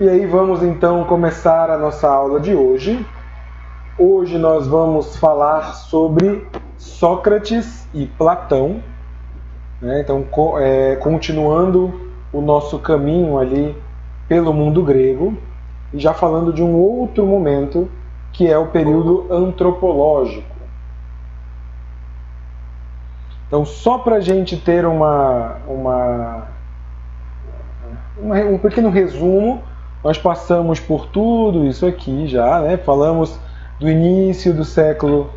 E aí vamos então começar a nossa aula de hoje. Hoje nós vamos falar sobre Sócrates e Platão, né? Então, continuando o nosso caminho ali pelo mundo grego, e já falando de um outro momento, que é o período antropológico. Então, só para a gente ter um pequeno resumo, nós passamos por tudo isso aqui já, né? Falamos do início do século,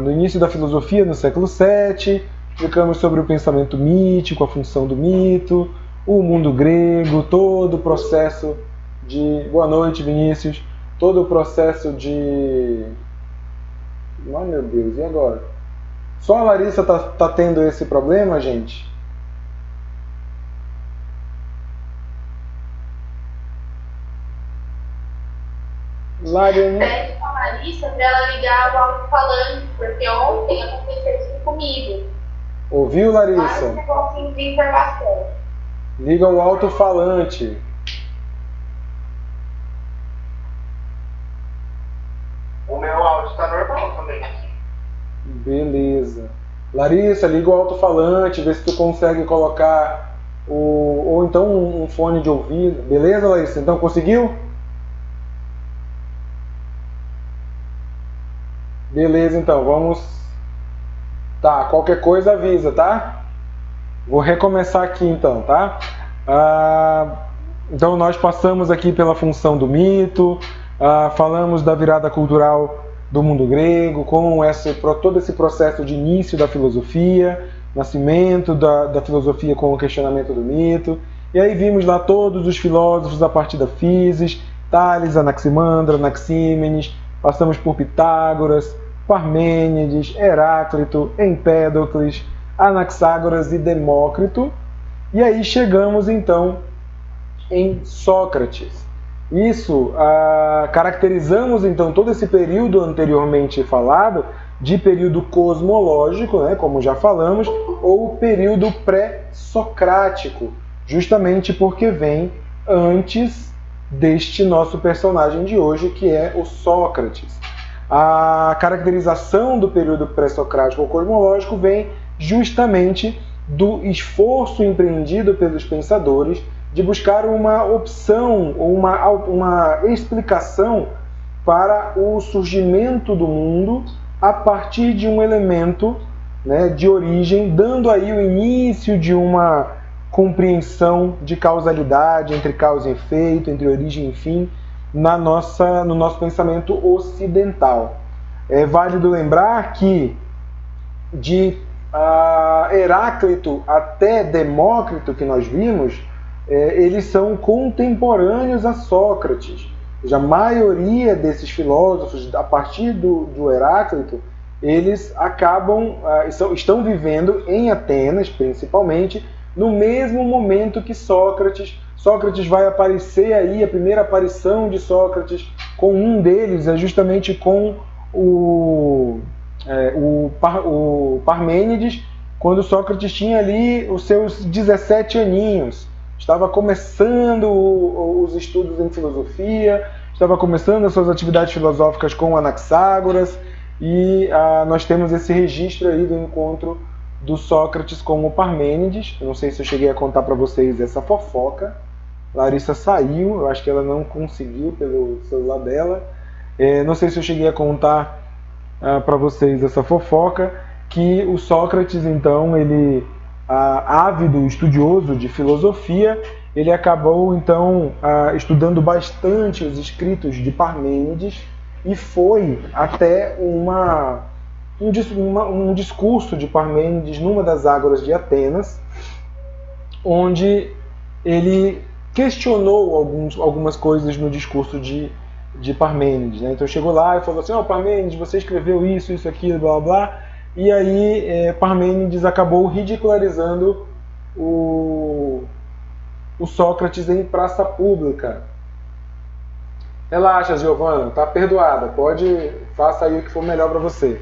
do início da filosofia no século VII, explicamos sobre o pensamento mítico, a função do mito, o mundo grego, todo o processo de... Boa noite, Vinícius. Todo o processo de... Ai, meu Deus, e agora? Só a Larissa tá tendo esse problema, gente? Pede pra Larissa para ela ligar o alto-falante, porque ontem aconteceu isso comigo. Ouviu, Larissa? Vários de informação. Liga o alto-falante. O meu áudio está normal também. Beleza. Larissa, liga o alto-falante, vê se tu consegue colocar ou então um fone de ouvido. Beleza, Larissa? Então conseguiu? Beleza, então, vamos... Tá, qualquer coisa avisa, tá? Vou recomeçar aqui então, tá? Então nós passamos aqui pela função do mito, falamos da virada cultural do mundo grego, com todo esse processo de início da filosofia, nascimento da filosofia com o questionamento do mito, e aí vimos lá todos os filósofos a partir da Físis, Tales, Anaximandro, Anaxímenes, passamos por Pitágoras, Parmênides, Heráclito, Empédocles, Anaxágoras e Demócrito, e aí chegamos então em Sócrates. Isso, caracterizamos então todo esse período anteriormente falado de período cosmológico, né, como já falamos, ou período pré-socrático, justamente porque vem antes deste nosso personagem de hoje, que é o Sócrates. A caracterização do período pré-socrático ou cosmológico vem justamente do esforço empreendido pelos pensadores de buscar uma opção ou uma explicação para o surgimento do mundo a partir de um elemento, né, de origem, dando aí o início de uma compreensão de causalidade entre causa e efeito, entre origem e fim, no nosso pensamento ocidental. É válido lembrar que de Heráclito até Demócrito, que nós vimos, eles são contemporâneos a Sócrates. A maioria desses filósofos, a partir do Heráclito, eles estão vivendo em Atenas, principalmente, no mesmo momento que Sócrates. Sócrates vai aparecer aí, a primeira aparição de Sócrates com um deles é justamente com o Parmênides, quando Sócrates tinha ali os seus 17 aninhos. Estava começando os estudos em filosofia, estava começando as suas atividades filosóficas com Anaxágoras, e nós temos esse registro aí do encontro do Sócrates com o Parmênides. Eu não sei se eu cheguei a contar para vocês essa fofoca. Larissa saiu, eu acho que ela não conseguiu pelo celular dela. Não sei se eu cheguei a contar para vocês essa fofoca, que o Sócrates, então, ele, ávido estudioso de filosofia, ele acabou, então, estudando bastante os escritos de Parmênides e foi até um discurso de Parmênides numa das ágoras de Atenas, onde ele questionou algumas coisas no discurso de Parmênides, né? Então chegou lá e falou assim: Parmênides, você escreveu isso, aquilo, blá blá. E aí Parmênides acabou ridicularizando o Sócrates em praça pública. Relaxa, Giovana, tá perdoada. Faça aí o que for melhor para você.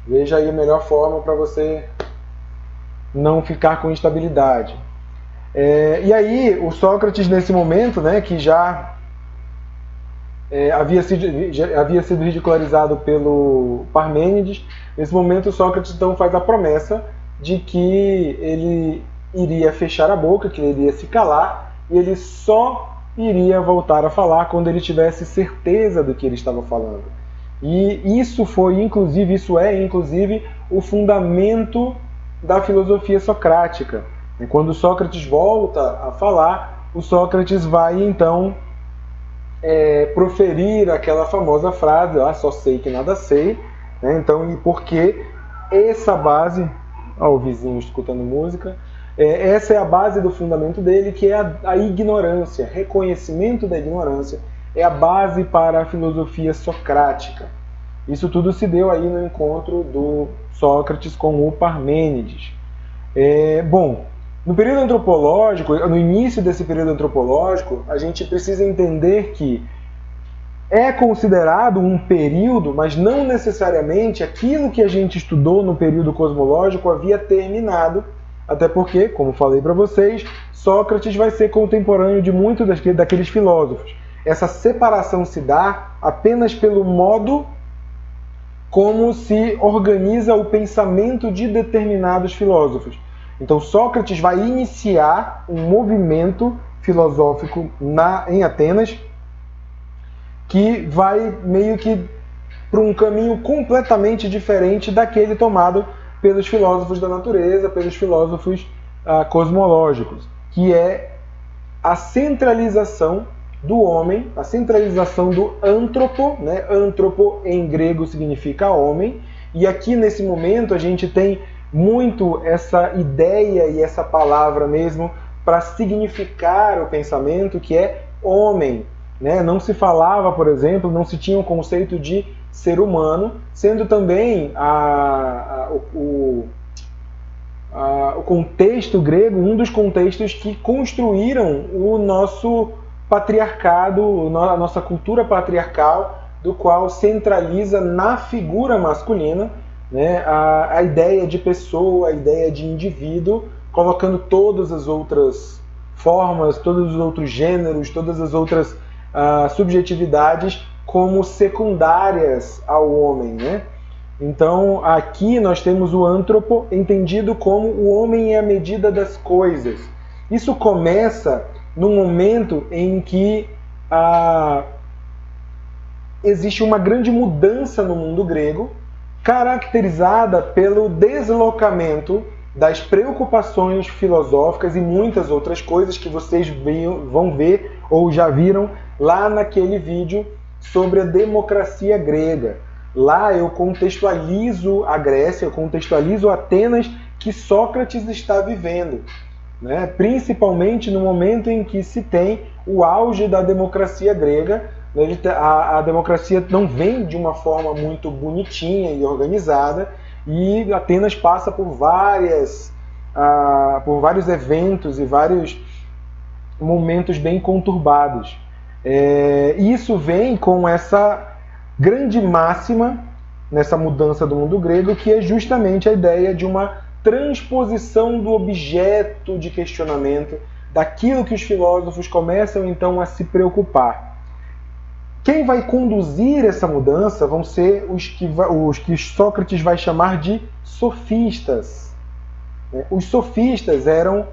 Veja aí a melhor forma para você não ficar com instabilidade. E aí, o Sócrates, nesse momento, né, que já havia sido ridicularizado pelo Parmênides, nesse momento, Sócrates então faz a promessa de que ele iria fechar a boca, que ele iria se calar, e ele só iria voltar a falar quando ele tivesse certeza do que ele estava falando. E isso é inclusive o fundamento da filosofia socrática. Quando Sócrates volta a falar, o Sócrates vai então proferir aquela famosa frase, só sei que nada sei, né? Então, e porque essa base, o vizinho escutando música, essa é a base do fundamento dele, que é a ignorância, reconhecimento da ignorância, é a base para a filosofia socrática. Isso tudo se deu aí no encontro do Sócrates com o Parmênides. Bom, no período antropológico, no início desse período antropológico, a gente precisa entender que é considerado um período, mas não necessariamente aquilo que a gente estudou no período cosmológico havia terminado, até porque, como falei para vocês, Sócrates vai ser contemporâneo de muitos daqueles filósofos. Essa separação se dá apenas pelo modo como se organiza o pensamento de determinados filósofos. Então Sócrates vai iniciar um movimento filosófico em Atenas que vai meio que para um caminho completamente diferente daquele tomado pelos filósofos da natureza, pelos filósofos cosmológicos, que é a centralização do homem, a centralização do antropo, né? Antropo em grego significa homem, e aqui nesse momento a gente tem muito essa ideia e essa palavra mesmo para significar o pensamento, que é homem, né? Não se falava, por exemplo, não se tinha o conceito de ser humano, sendo também o contexto grego um dos contextos que construíram o nosso patriarcado, a nossa cultura patriarcal, do qual centraliza na figura masculina, né, a ideia de pessoa, a ideia de indivíduo, colocando todas as outras formas, todos os outros gêneros, todas as outras subjetividades como secundárias ao homem, né? Então, aqui nós temos o antropo entendido como o homem é a medida das coisas. Isso começa no momento em que existe uma grande mudança no mundo grego, caracterizada pelo deslocamento das preocupações filosóficas e muitas outras coisas que vocês vão ver ou já viram lá naquele vídeo sobre a democracia grega. Lá eu contextualizo a Grécia, eu contextualizo Atenas que Sócrates está vivendo, né? Principalmente no momento em que se tem o auge da democracia grega. A democracia não vem de uma forma muito bonitinha e organizada, e Atenas passa por vários eventos e vários momentos bem conturbados. Isso vem com essa grande máxima nessa mudança do mundo grego, que é justamente a ideia de uma transposição do objeto de questionamento, daquilo que os filósofos começam então a se preocupar. Quem vai conduzir essa mudança vão ser os que Sócrates vai chamar de sofistas. Os sofistas eram,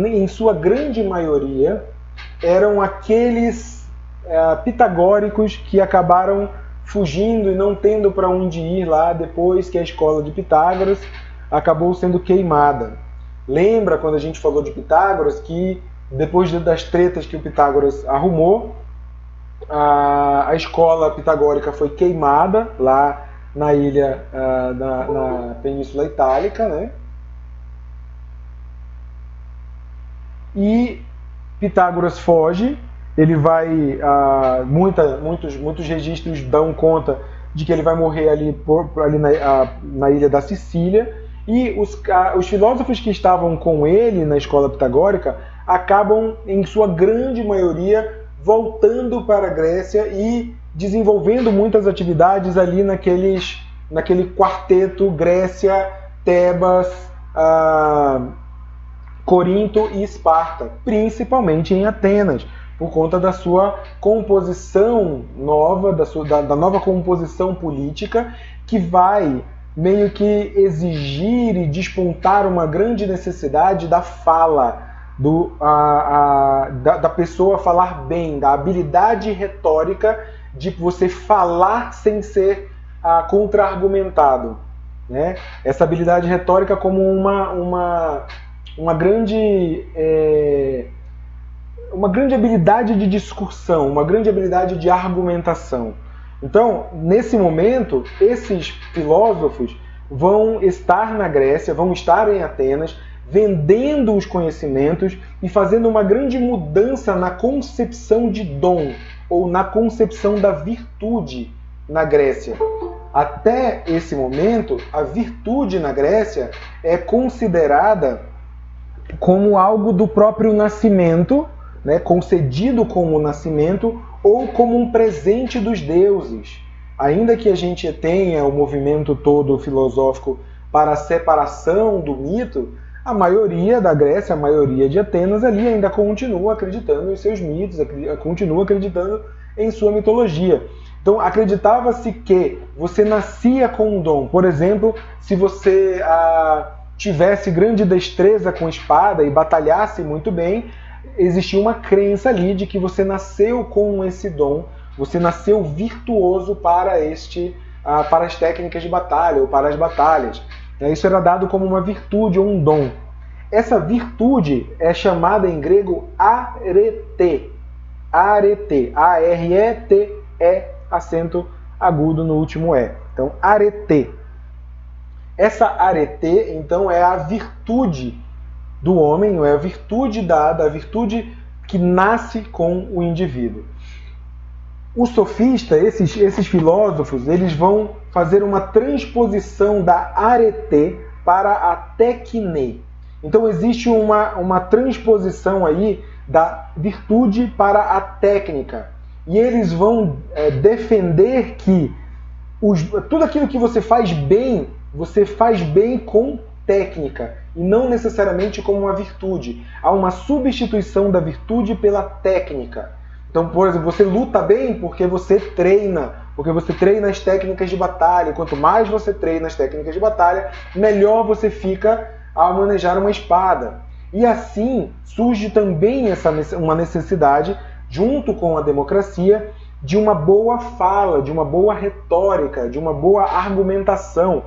em sua grande maioria, eram aqueles pitagóricos que acabaram fugindo e não tendo para onde ir lá depois que a escola de Pitágoras acabou sendo queimada. Lembra quando a gente falou de Pitágoras que depois das tretas que o Pitágoras arrumou, a escola pitagórica foi queimada lá na ilha, na Península Itálica, né? E Pitágoras foge, ele vai, muitos registros dão conta de que ele vai morrer ali na ilha da Sicília, e os filósofos que estavam com ele na escola pitagórica acabam, em sua grande maioria, voltando para a Grécia e desenvolvendo muitas atividades ali naquele quarteto Grécia, Tebas, Corinto e Esparta, principalmente em Atenas, por conta da sua composição nova, da nova composição política, que vai meio que exigir e despontar uma grande necessidade da fala, da pessoa falar bem, da habilidade retórica de você falar sem ser contra-argumentado, né? Essa habilidade retórica como uma grande habilidade de discussão, uma grande habilidade de argumentação. Então, nesse momento, esses filósofos vão estar na Grécia, vão estar em Atenas, vendendo os conhecimentos e fazendo uma grande mudança na concepção de dom, ou na concepção da virtude na Grécia. Até esse momento, a virtude na Grécia é considerada como algo do próprio nascimento, né, concedido como o nascimento, ou como um presente dos deuses. Ainda que a gente tenha o movimento todo filosófico para a separação do mito, a maioria da Grécia, a maioria de Atenas ali ainda continua acreditando em seus mitos, continua acreditando em sua mitologia. Então acreditava-se que você nascia com um dom. Por exemplo, se você tivesse grande destreza com espada e batalhasse muito bem, existia uma crença ali de que você nasceu com esse dom, você nasceu virtuoso para as técnicas de batalha ou para as batalhas. Isso era dado como uma virtude ou um dom. Essa virtude é chamada em grego arete. Arete. A-R-E-T-E, acento agudo no último E. Então, arete. Essa arete, então, é a virtude do homem, é a virtude dada, a virtude que nasce com o indivíduo. O sofista, esses filósofos, eles vão fazer uma transposição da arete para a tekne. Então existe uma transposição aí da virtude para a técnica. E eles vão defender que tudo aquilo que você faz bem com técnica, e não necessariamente como uma virtude. Há uma substituição da virtude pela técnica. Então, por exemplo, você luta bem porque você treina as técnicas de batalha. Quanto mais você treina as técnicas de batalha, melhor você fica ao manejar uma espada. E assim surge também uma necessidade, junto com a democracia, de uma boa fala, de uma boa retórica, de uma boa argumentação.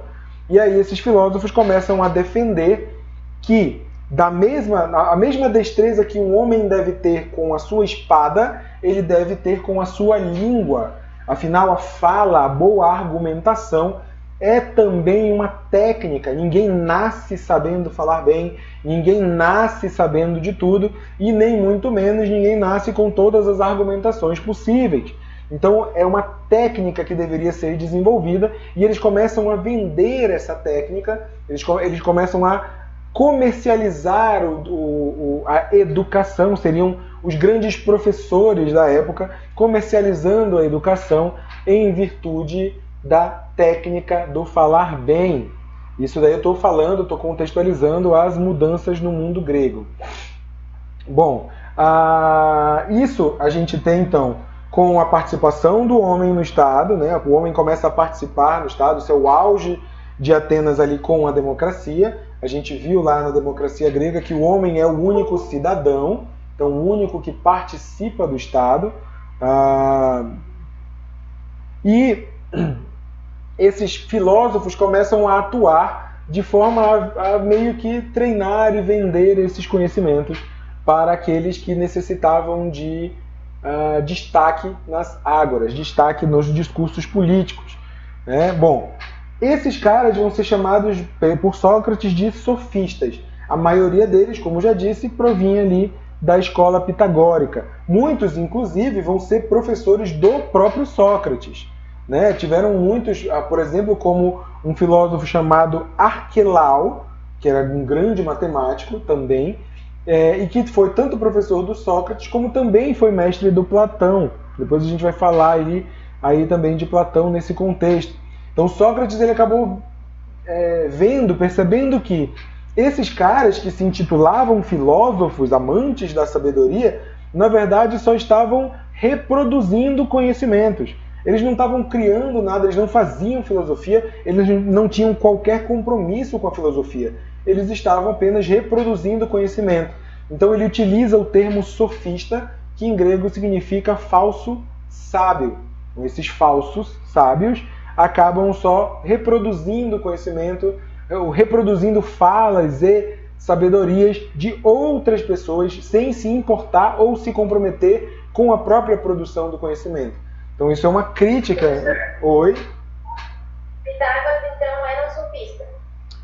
E aí esses filósofos começam a defender que a mesma destreza que um homem deve ter com a sua espada, ele deve ter com a sua língua. Afinal, a fala, a boa argumentação é também uma técnica. Ninguém nasce sabendo falar bem, ninguém nasce sabendo de tudo e nem muito menos ninguém nasce com todas as argumentações possíveis. Então é uma técnica que deveria ser desenvolvida e eles começam a vender essa técnica, eles começam a comercializar a educação, seriam os grandes professores da época comercializando a educação em virtude da técnica do falar bem. Isso daí eu estou contextualizando as mudanças no mundo grego. Bom, isso a gente tem então com a participação do homem no Estado, né? O homem começa a participar no Estado, isso é o auge de Atenas ali com a democracia. A gente viu lá na democracia grega que o homem é o único cidadão, então o único que participa do Estado. E esses filósofos começam a atuar de forma a meio que treinar e vender esses conhecimentos para aqueles que necessitavam de destaque nas ágoras, destaque nos discursos políticos. Né? Bom, esses caras vão ser chamados por Sócrates de sofistas. A maioria deles, como já disse, provinha ali da escola pitagórica. Muitos, inclusive, vão ser professores do próprio Sócrates. Né? Tiveram muitos, por exemplo, como um filósofo chamado Arquelau, que era um grande matemático também, e que foi tanto professor do Sócrates, como também foi mestre do Platão. Depois a gente vai falar aí também de Platão nesse contexto. Então Sócrates ele acabou percebendo que Esses caras que se intitulavam filósofos, amantes da sabedoria, na verdade só estavam reproduzindo conhecimentos. Eles não estavam criando nada, eles não faziam filosofia, eles não tinham qualquer compromisso com a filosofia. Eles estavam apenas reproduzindo conhecimento. Então ele utiliza o termo sofista, que em grego significa falso sábio. Então, esses falsos sábios acabam só reproduzindo conhecimento, reproduzindo falas e sabedorias de outras pessoas sem se importar ou se comprometer com a própria produção do conhecimento. Então isso é uma crítica. Oi? Pitágoras, então, era um sofista?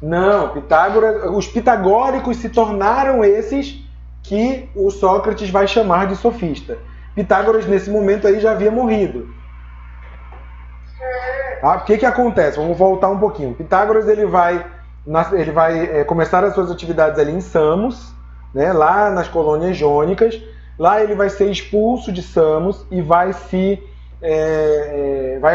Não, os pitagóricos se tornaram esses que o Sócrates vai chamar de sofista. Pitágoras, nesse momento aí, já havia morrido. Tá? O que acontece? Vamos voltar um pouquinho. Pitágoras ele vai começar as suas atividades ali em Samos, né, lá nas colônias jônicas. Lá ele vai ser expulso de Samos e vai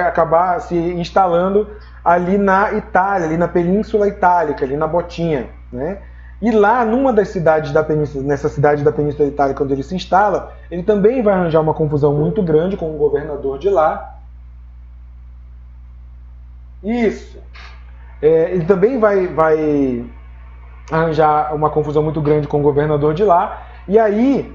acabar se instalando ali na Itália, ali na Península Itálica, ali na Botinha, né? E lá, numa das cidades da Península, nessa cidade da Península Itálica onde ele se instala, ele também vai arranjar uma confusão muito grande com o governador de lá. Isso. Ele também vai arranjar uma confusão muito grande com o governador de lá. E aí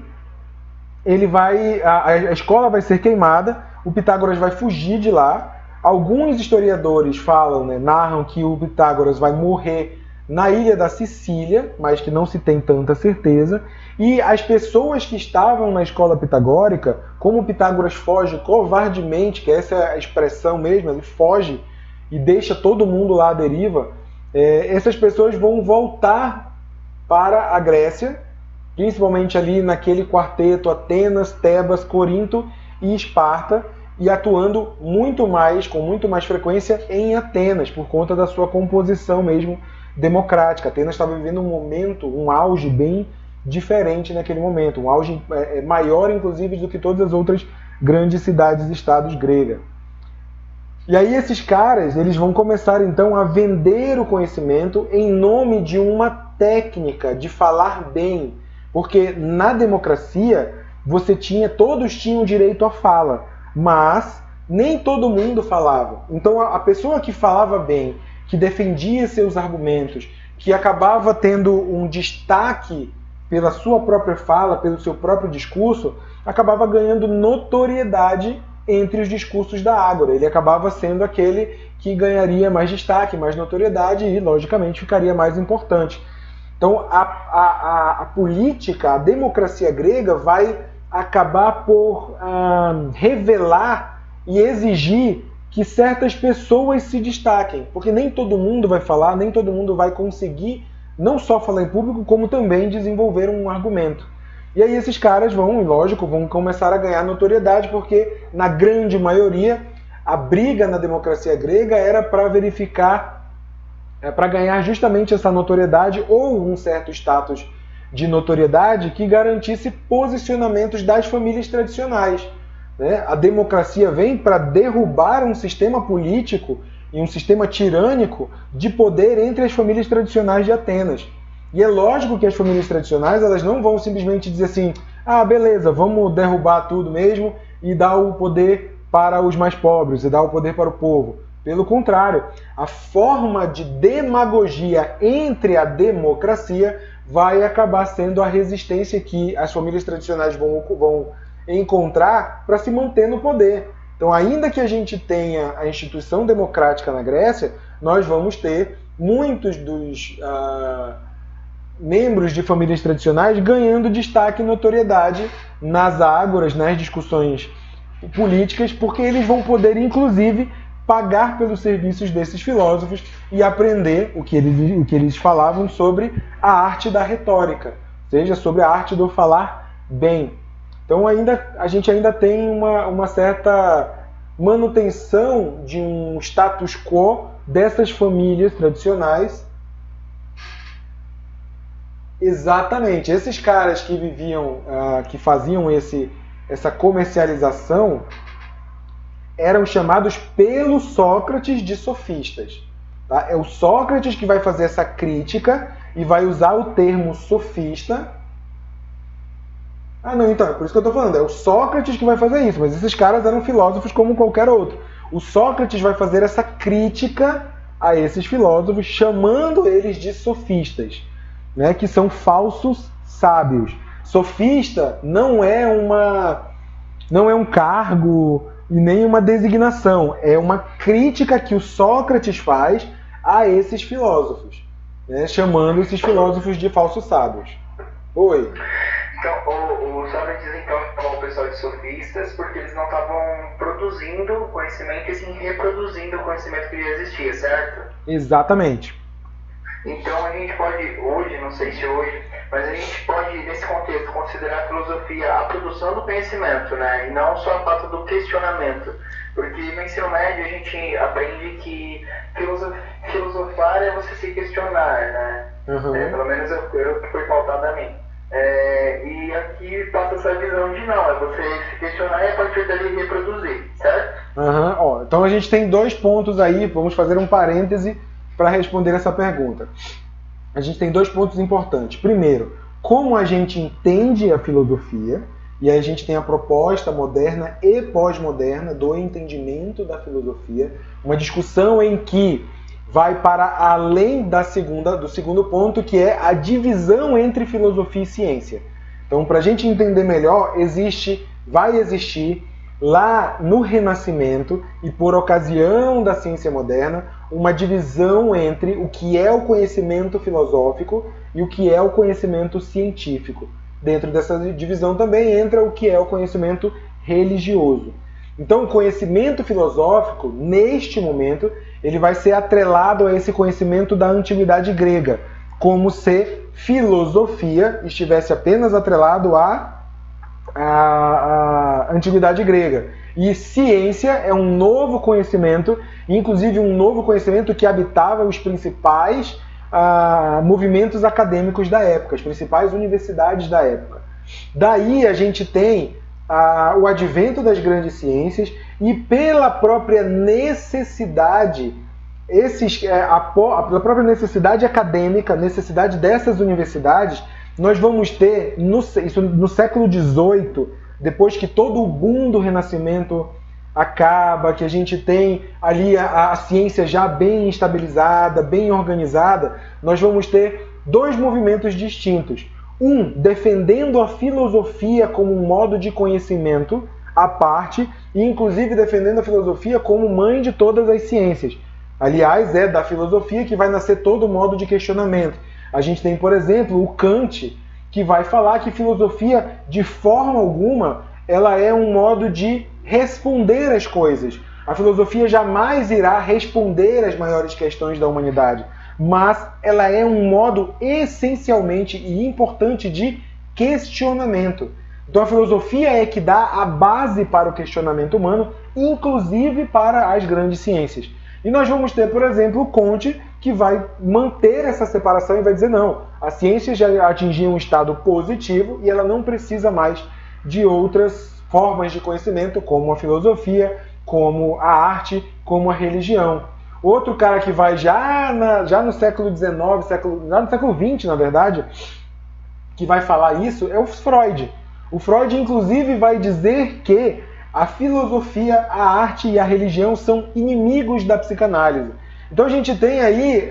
a escola vai ser queimada, o Pitágoras vai fugir de lá. Alguns historiadores falam, né, narram que o Pitágoras vai morrer na ilha da Sicília, mas que não se tem tanta certeza. E as pessoas que estavam na escola pitagórica, como o Pitágoras foge covardemente, que essa é a expressão mesmo, ele foge e deixa todo mundo lá à deriva, essas pessoas vão voltar para a Grécia, principalmente ali naquele quarteto Atenas, Tebas, Corinto e Esparta, e atuando com muito mais frequência em Atenas, por conta da sua composição mesmo democrática. Atenas estava vivendo um auge bem diferente naquele momento, um auge maior, inclusive, do que todas as outras grandes cidades e estados gregas. E aí esses caras, eles vão começar então a vender o conhecimento em nome de uma técnica de falar bem, porque na democracia todos tinham direito à fala, mas nem todo mundo falava. Então a pessoa que falava bem, que defendia seus argumentos, que acabava tendo um destaque pela sua própria fala, pelo seu próprio discurso, acabava ganhando notoriedade entre os discursos da ágora. Ele acabava sendo aquele que ganharia mais destaque, mais notoriedade e, logicamente, ficaria mais importante. Então, a política, a democracia grega vai acabar por revelar e exigir que certas pessoas se destaquem, porque nem todo mundo vai falar, nem todo mundo vai conseguir não só falar em público, como também desenvolver um argumento. E aí esses caras vão começar a ganhar notoriedade, porque na grande maioria a briga na democracia grega era para verificar, para ganhar justamente essa notoriedade ou um certo status de notoriedade que garantisse posicionamentos das famílias tradicionais. Né? A democracia vem para derrubar um sistema político e um sistema tirânico de poder entre as famílias tradicionais de Atenas. E é lógico que as famílias tradicionais elas não vão simplesmente dizer assim, beleza, vamos derrubar tudo mesmo e dar o poder para os mais pobres, e dar o poder para o povo. Pelo contrário, a forma de demagogia entre a democracia vai acabar sendo a resistência que as famílias tradicionais vão encontrar para se manter no poder. Então, ainda que a gente tenha a instituição democrática na Grécia, nós vamos ter muitos dos membros de famílias tradicionais ganhando destaque e notoriedade nas ágoras, nas discussões políticas, porque eles vão poder, inclusive, pagar pelos serviços desses filósofos e aprender o que eles falavam sobre a arte da retórica, ou seja, sobre a arte do falar bem. Então a gente ainda tem uma certa manutenção de um status quo dessas famílias tradicionais. Exatamente, esses caras que viviam, que faziam essa comercialização, eram chamados pelo Sócrates de sofistas. Tá? É o Sócrates que vai fazer essa crítica e vai usar o termo sofista. Ah, não, então, é por isso que eu estou falando, é o Sócrates que vai fazer isso, mas esses caras eram filósofos como qualquer outro. O Sócrates vai fazer essa crítica a esses filósofos, chamando eles de sofistas, né, que são falsos sábios. Sofista não é um cargo e nem uma designação, é uma crítica que o Sócrates faz a esses filósofos, né, chamando esses filósofos de falsos sábios. Oi. Então, o Sócrates então chamou o pessoal de sofistas porque eles não estavam produzindo conhecimento e sim reproduzindo o conhecimento que já existia, certo? Exatamente. Então a gente pode, hoje, não sei se hoje, mas a gente pode, nesse contexto, considerar a filosofia a produção do conhecimento, né? E não só a falta do questionamento. Porque no ensino médio a gente aprende que filosofar é você se questionar, né? Uhum. Pelo menos eu que foi pautado a mim. E aqui passa essa visão de não, é você se questionar e a partir dali reproduzir, certo? Ó, então a gente tem 2 pontos aí, vamos fazer um parêntese para responder essa pergunta. A gente tem 2 pontos importantes. Primeiro, como a gente entende a filosofia, e aí a gente tem a proposta moderna e pós-moderna do entendimento da filosofia, uma discussão em que vai para além do segundo ponto, que é a divisão entre filosofia e ciência. Então, para a gente entender melhor, vai existir lá no Renascimento e por ocasião da ciência moderna, uma divisão entre o que é o conhecimento filosófico e o que é o conhecimento científico. Dentro dessa divisão também entra o que é o conhecimento religioso. Então, o conhecimento filosófico, neste momento, ele vai ser atrelado a esse conhecimento da antiguidade grega, como se filosofia estivesse apenas atrelado à antiguidade grega. E ciência é um novo conhecimento, inclusive um novo conhecimento que habitava os principais movimentos acadêmicos da época, as principais universidades da época. Daí a gente tem o advento das grandes ciências e pela própria necessidade, pela própria necessidade acadêmica, necessidade dessas universidades, nós vamos ter, isso no século XVIII, depois que todo o boom do Renascimento acaba, que a gente tem ali a ciência já bem estabilizada, bem organizada, nós vamos ter 2 movimentos distintos. Um, defendendo a filosofia como um modo de conhecimento à parte, e inclusive defendendo a filosofia como mãe de todas as ciências. Aliás, é da filosofia que vai nascer todo o modo de questionamento. A gente tem, por exemplo, o Kant, que vai falar que filosofia, de forma alguma, ela é um modo de responder às coisas. A filosofia jamais irá responder às maiores questões da humanidade, mas ela é um modo essencialmente e importante de questionamento. Então a filosofia é que dá a base para o questionamento humano, inclusive para as grandes ciências. E nós vamos ter, por exemplo, o Comte, que vai manter essa separação e vai dizer não, a ciência já atingiu um estado positivo e ela não precisa mais de outras formas de conhecimento, como a filosofia, como a arte, como a religião. Outro cara que vai já no século XIX, já no século XX, na verdade, que vai falar isso é o Freud. O Freud, inclusive, vai dizer que a filosofia, a arte e a religião são inimigos da psicanálise. Então a gente tem aí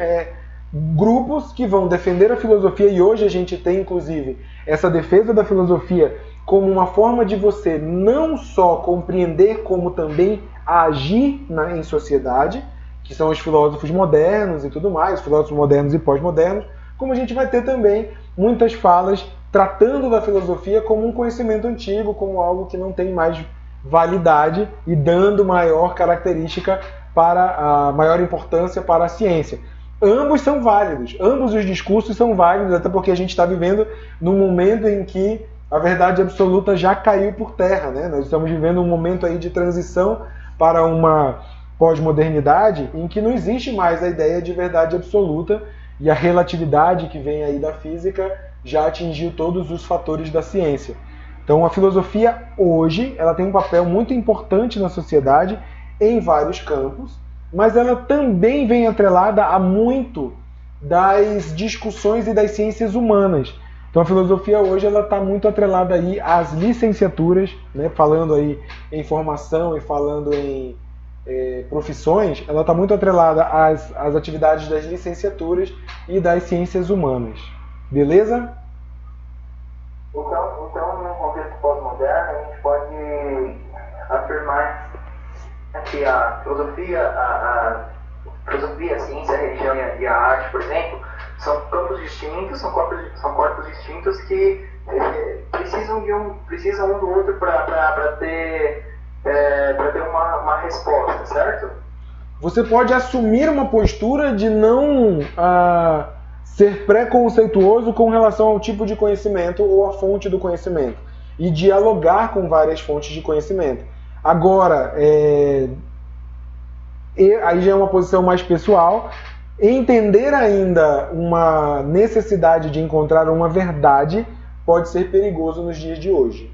grupos que vão defender a filosofia, e hoje a gente tem, inclusive, essa defesa da filosofia como uma forma de você não só compreender, como também agir em sociedade, que são os filósofos modernos e tudo mais, filósofos modernos e pós-modernos, como a gente vai ter também muitas falas tratando da filosofia como um conhecimento antigo, como algo que não tem mais validade e dando maior característica para a maior importância para a ciência. Ambos são válidos, ambos os discursos são válidos, até porque a gente está vivendo num momento em que a verdade absoluta já caiu por terra, né? Nós estamos vivendo um momento aí de transição para uma pós-modernidade em que não existe mais a ideia de verdade absoluta e a relatividade que vem aí da física já atingiu todos os fatores da ciência. Então a filosofia hoje ela tem um papel muito importante na sociedade em vários campos, mas ela também vem atrelada a muito das discussões e das ciências humanas. Então a filosofia hoje ela está muito atrelada aí às licenciaturas, né? Falando aí em formação e falando em profissões, ela está muito atrelada às atividades das licenciaturas e das ciências humanas. Beleza? Então, num contexto pós-moderno, a gente pode afirmar que a filosofia, a ciência, a religião e a arte, por exemplo, são campos distintos, são corpos distintos que precisam um do outro para ter uma resposta, certo? Você pode assumir uma postura de não ser preconceituoso com relação ao tipo de conhecimento ou à fonte do conhecimento e dialogar com várias fontes de conhecimento. Agora, aí já é uma posição mais pessoal. Entender ainda uma necessidade de encontrar uma verdade pode ser perigoso nos dias de hoje.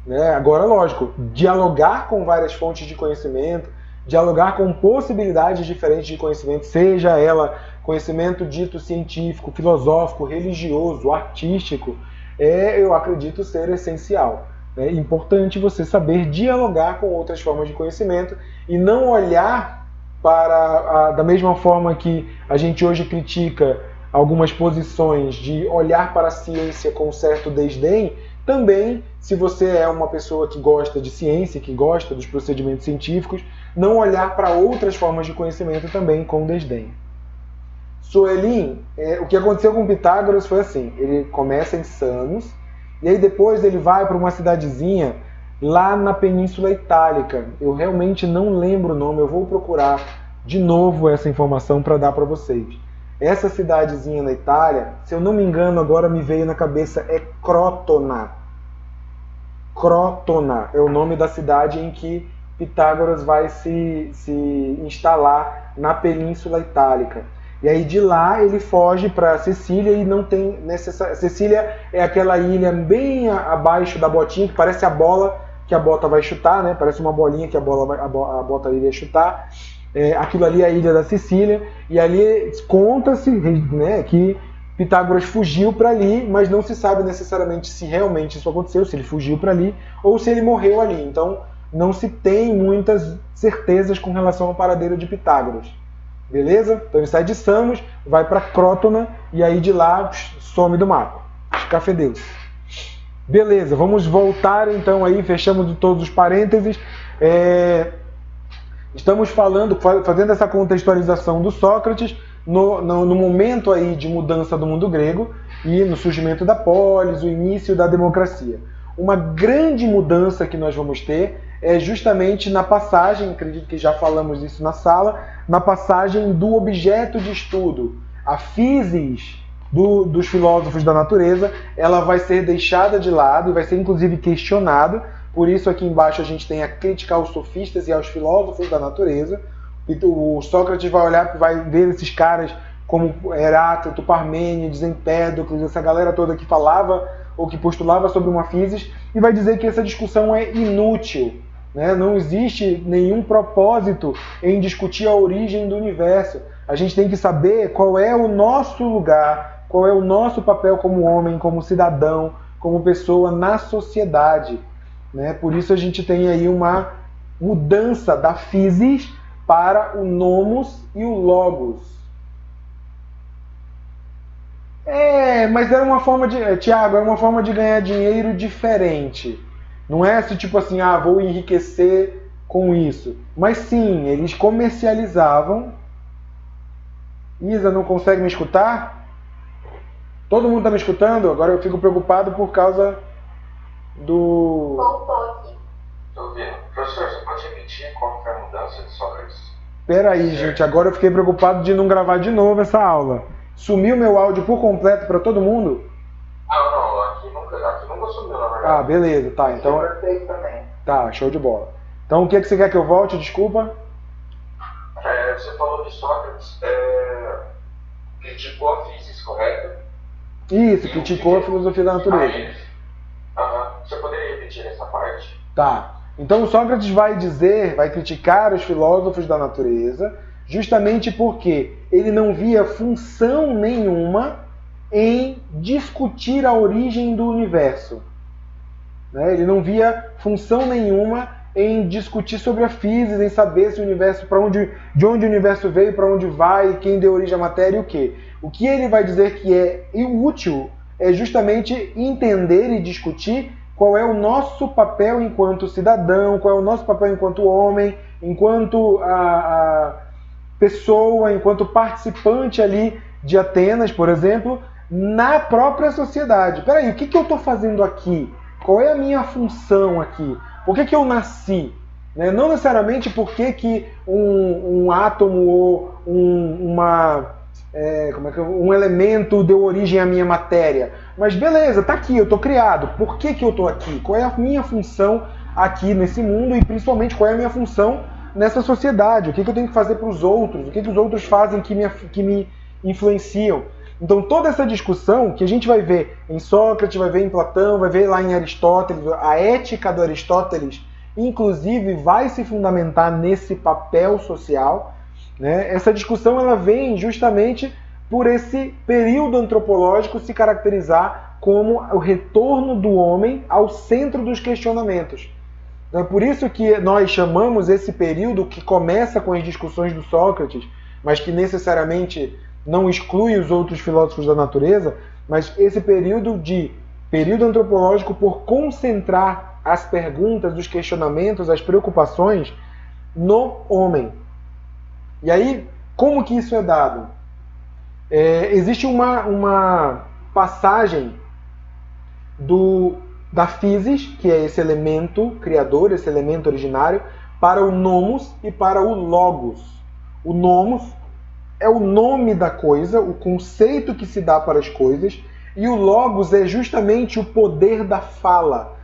Né? Agora, lógico, dialogar com várias fontes de conhecimento, dialogar com possibilidades diferentes de conhecimento, seja ela conhecimento dito científico, filosófico, religioso, artístico, eu acredito ser essencial. É importante você saber dialogar com outras formas de conhecimento e não olhar da mesma forma que a gente hoje critica algumas posições de olhar para a ciência com certo desdém. Também, se você é uma pessoa que gosta de ciência, que gosta dos procedimentos científicos, não olhar para outras formas de conhecimento também com desdém. Suelin, o que aconteceu com Pitágoras foi assim, ele começa em Samos, e aí depois ele vai para uma cidadezinha lá na Península Itálica. Eu realmente não lembro o nome, eu vou procurar de novo essa informação para dar para vocês. Essa cidadezinha na Itália, se eu não me engano, agora me veio na cabeça, é Crotona. Crotona é o nome da cidade em que Pitágoras vai se instalar na Península Itálica. E aí de lá ele foge para Sicília e não tem necessidade. Sicília é aquela ilha bem abaixo da botinha, que parece a bola que a bota vai chutar, né? Parece uma bolinha que a bota iria chutar. Aquilo ali é a ilha da Sicília, e ali conta-se, né, que Pitágoras fugiu para ali, mas não se sabe necessariamente se realmente isso aconteceu, se ele fugiu para ali ou se ele morreu ali. Então não se tem muitas certezas com relação ao paradeiro de Pitágoras. Beleza? Então ele sai de Samos, vai para Crotona e aí de lá some do mapa. Escafedeu-se. Beleza, vamos voltar então aí, fechamos todos os parênteses. Estamos fazendo essa contextualização do Sócrates no momento aí de mudança do mundo grego e no surgimento da polis, o início da democracia. Uma grande mudança que nós vamos ter é justamente na passagem, acredito que já falamos disso na sala, na passagem do objeto de estudo. A physis dos filósofos da natureza, ela vai ser deixada de lado e vai ser inclusive questionada. Por isso aqui embaixo a gente tem a crítica aos sofistas e aos filósofos da natureza. O Sócrates vai olhar, vai ver esses caras como Heráclito, Parmênides, Empédocles, essa galera toda que falava ou que postulava sobre uma physis e vai dizer que essa discussão é inútil. Né? Não existe nenhum propósito em discutir a origem do universo. A gente tem que saber qual é o nosso lugar, qual é o nosso papel como homem, como cidadão, como pessoa na sociedade. Né? Por isso a gente tem aí uma mudança da physis para o nomos e o logos. Mas era uma forma de... Tiago, era uma forma de ganhar dinheiro diferente. Não é tipo assim, vou enriquecer com isso. Mas sim, eles comercializavam. Isa, não consegue me escutar? Todo mundo está me escutando? Agora eu fico preocupado por causa do... Voltou aqui. Estou ouvindo. Professor, você pode repetir qual foi a mudança de Sócrates? Peraí, gente, agora eu fiquei preocupado de não gravar de novo essa aula. Sumiu meu áudio por completo para todo mundo? Não, aqui nunca sumiu, na verdade. Beleza, tá, então... Perfeito também. Tá, show de bola. Então o que você quer que eu volte, desculpa? Você falou de Sócrates, criticou a physis, correto? Isso, criticou a filosofia da natureza. Você poderia repetir essa parte? Tá. Então o Sócrates vai criticar os filósofos da natureza, justamente porque ele não via função nenhuma em discutir a origem do universo. Né? Ele não via função nenhuma em discutir sobre a física, em saber se o universo, de onde o universo veio, para onde vai, quem deu origem à matéria e o quê. O que ele vai dizer que é útil é justamente entender e discutir qual é o nosso papel enquanto cidadão, qual é o nosso papel enquanto homem, enquanto a pessoa, enquanto participante ali de Atenas, por exemplo, na própria sociedade. Peraí, o que eu estou fazendo aqui? Qual é a minha função aqui? Por que eu nasci? Né? Não necessariamente porque que um átomo ou um elemento deu origem à minha matéria. Mas beleza, tá aqui, eu tô criado. Por que eu tô aqui? Qual é a minha função aqui nesse mundo e principalmente qual é a minha função nessa sociedade? O que eu tenho que fazer para os outros? O que os outros fazem que me influenciam? Então toda essa discussão que a gente vai ver em Sócrates, vai ver em Platão, vai ver lá em Aristóteles, a ética do Aristóteles, inclusive vai se fundamentar nesse papel social. Né? Essa discussão ela vem justamente por esse período antropológico se caracterizar como o retorno do homem ao centro dos questionamentos. É por isso que nós chamamos esse período que começa com as discussões do Sócrates, mas que necessariamente não exclui os outros filósofos da natureza, mas esse período antropológico por concentrar as perguntas, os questionamentos, as preocupações no homem. E aí, como que isso é dado? Existe uma passagem da physis, que é esse elemento criador, esse elemento originário, para o nomos e para o logos. O nomos é o nome da coisa, o conceito que se dá para as coisas, e o logos é justamente o poder da fala.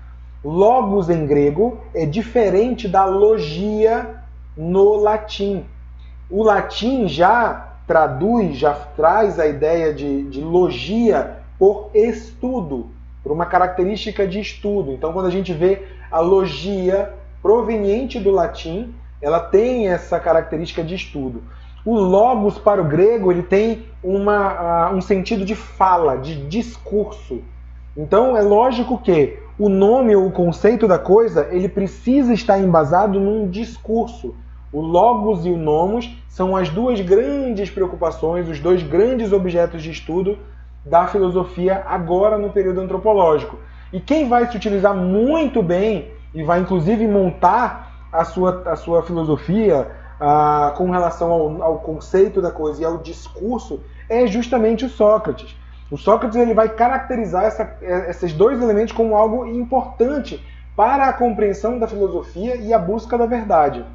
Logos em grego é diferente da logia no latim. O latim já traz a ideia de logia por estudo, por uma característica de estudo. Então, quando a gente vê a logia proveniente do latim, ela tem essa característica de estudo. O logos para o grego ele tem um sentido de fala, de discurso. Então é lógico que o nome ou o conceito da coisa ele precisa estar embasado num discurso. O logos e o nomos são as duas grandes preocupações, os dois grandes objetos de estudo da filosofia agora no período antropológico. E quem vai se utilizar muito bem e vai inclusive montar a sua filosofia com relação ao conceito da coisa e ao discurso é justamente o Sócrates. O Sócrates ele vai caracterizar esses dois elementos como algo importante para a compreensão da filosofia e a busca da verdade.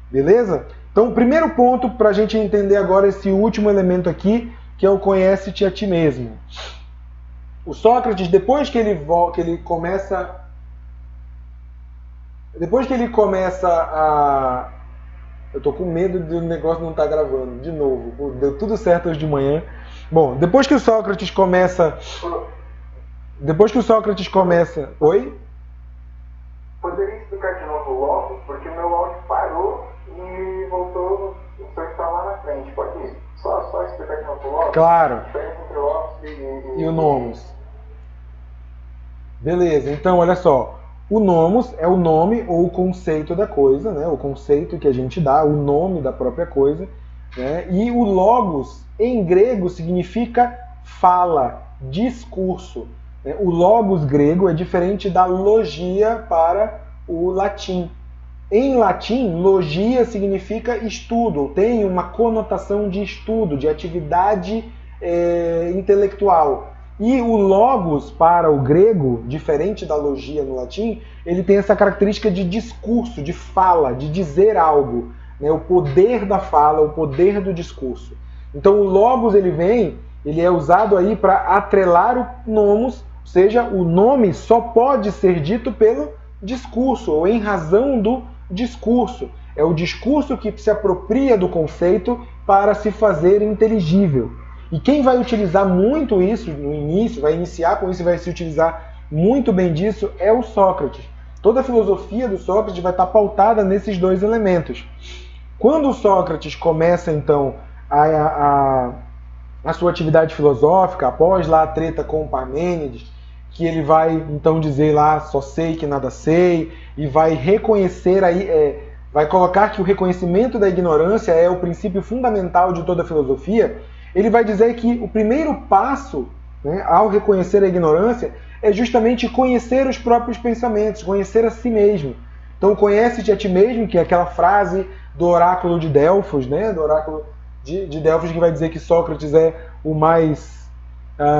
Beleza? Então, o primeiro ponto para a gente entender agora esse último elemento aqui, que é o conhece-te a ti mesmo. O Sócrates, depois que ele começa a... Eu tô com medo do negócio não estar gravando. De novo, deu tudo certo hoje de manhã. Bom, depois que o Sócrates começa... Oi? Poderia explicar de novo o logos? Porque o meu áudio parou e voltou, o senhor está lá na frente. Pode só explicar de novo o logos? Claro. A diferença entre o logos e o nomos. Beleza, então olha só. O nomos é o nome ou o conceito da coisa, né? O conceito que a gente dá, o nome da própria coisa. Né? E o logos, em grego, significa fala, discurso. O logos grego é diferente da logia para o latim. Em latim, logia significa estudo, tem uma conotação de estudo, de atividade intelectual. E o logos para o grego, diferente da logia no latim, ele tem essa característica de discurso, de fala, de dizer algo. Né? O poder da fala, o poder do discurso. Então o logos ele é usado aí para atrelar o nomos, ou seja, o nome só pode ser dito pelo discurso, ou em razão do discurso. É o discurso que se apropria do conceito para se fazer inteligível. E quem vai utilizar muito isso no início, vai iniciar com isso e vai se utilizar muito bem disso, é o Sócrates. Toda a filosofia do Sócrates vai estar pautada nesses dois elementos. Quando Sócrates começa, então, a sua atividade filosófica, após lá a treta com Parmênides, que ele vai, então, dizer lá, só sei que nada sei, e vai reconhecer, vai colocar que o reconhecimento da ignorância é o princípio fundamental de toda a filosofia, ele vai dizer que o primeiro passo, né, ao reconhecer a ignorância é justamente conhecer os próprios pensamentos, conhecer a si mesmo. Então, conhece-te a ti mesmo, que é aquela frase do oráculo de Delfos, né, do oráculo de Delfos, que vai dizer que Sócrates é o mais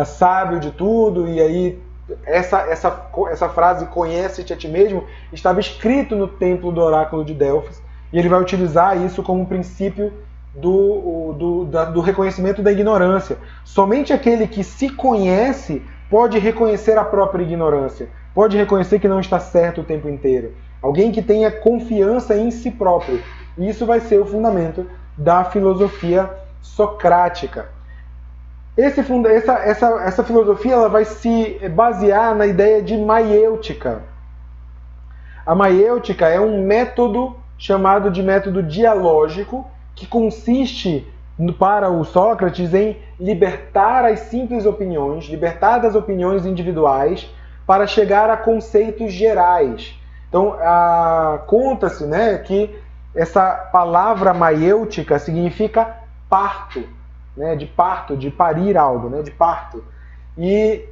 sábio de tudo, e aí essa frase, conhece-te a ti mesmo, estava escrito no templo do oráculo de Delfos, e ele vai utilizar isso como princípio do reconhecimento da ignorância. Somente aquele que se conhece pode reconhecer a própria ignorância, pode reconhecer que não está certo o tempo inteiro. Alguém que tenha confiança em si próprio. E isso vai ser o fundamento da filosofia socrática. Essa filosofia ela vai se basear na ideia de maiêutica. A maiêutica é um método chamado de método dialógico, que consiste, para o Sócrates, em libertar as simples opiniões, libertar das opiniões individuais, para chegar a conceitos gerais. Então, conta-se, né, que essa palavra maiêutica significa parto, né, de parto, de parir algo, né, de parto. E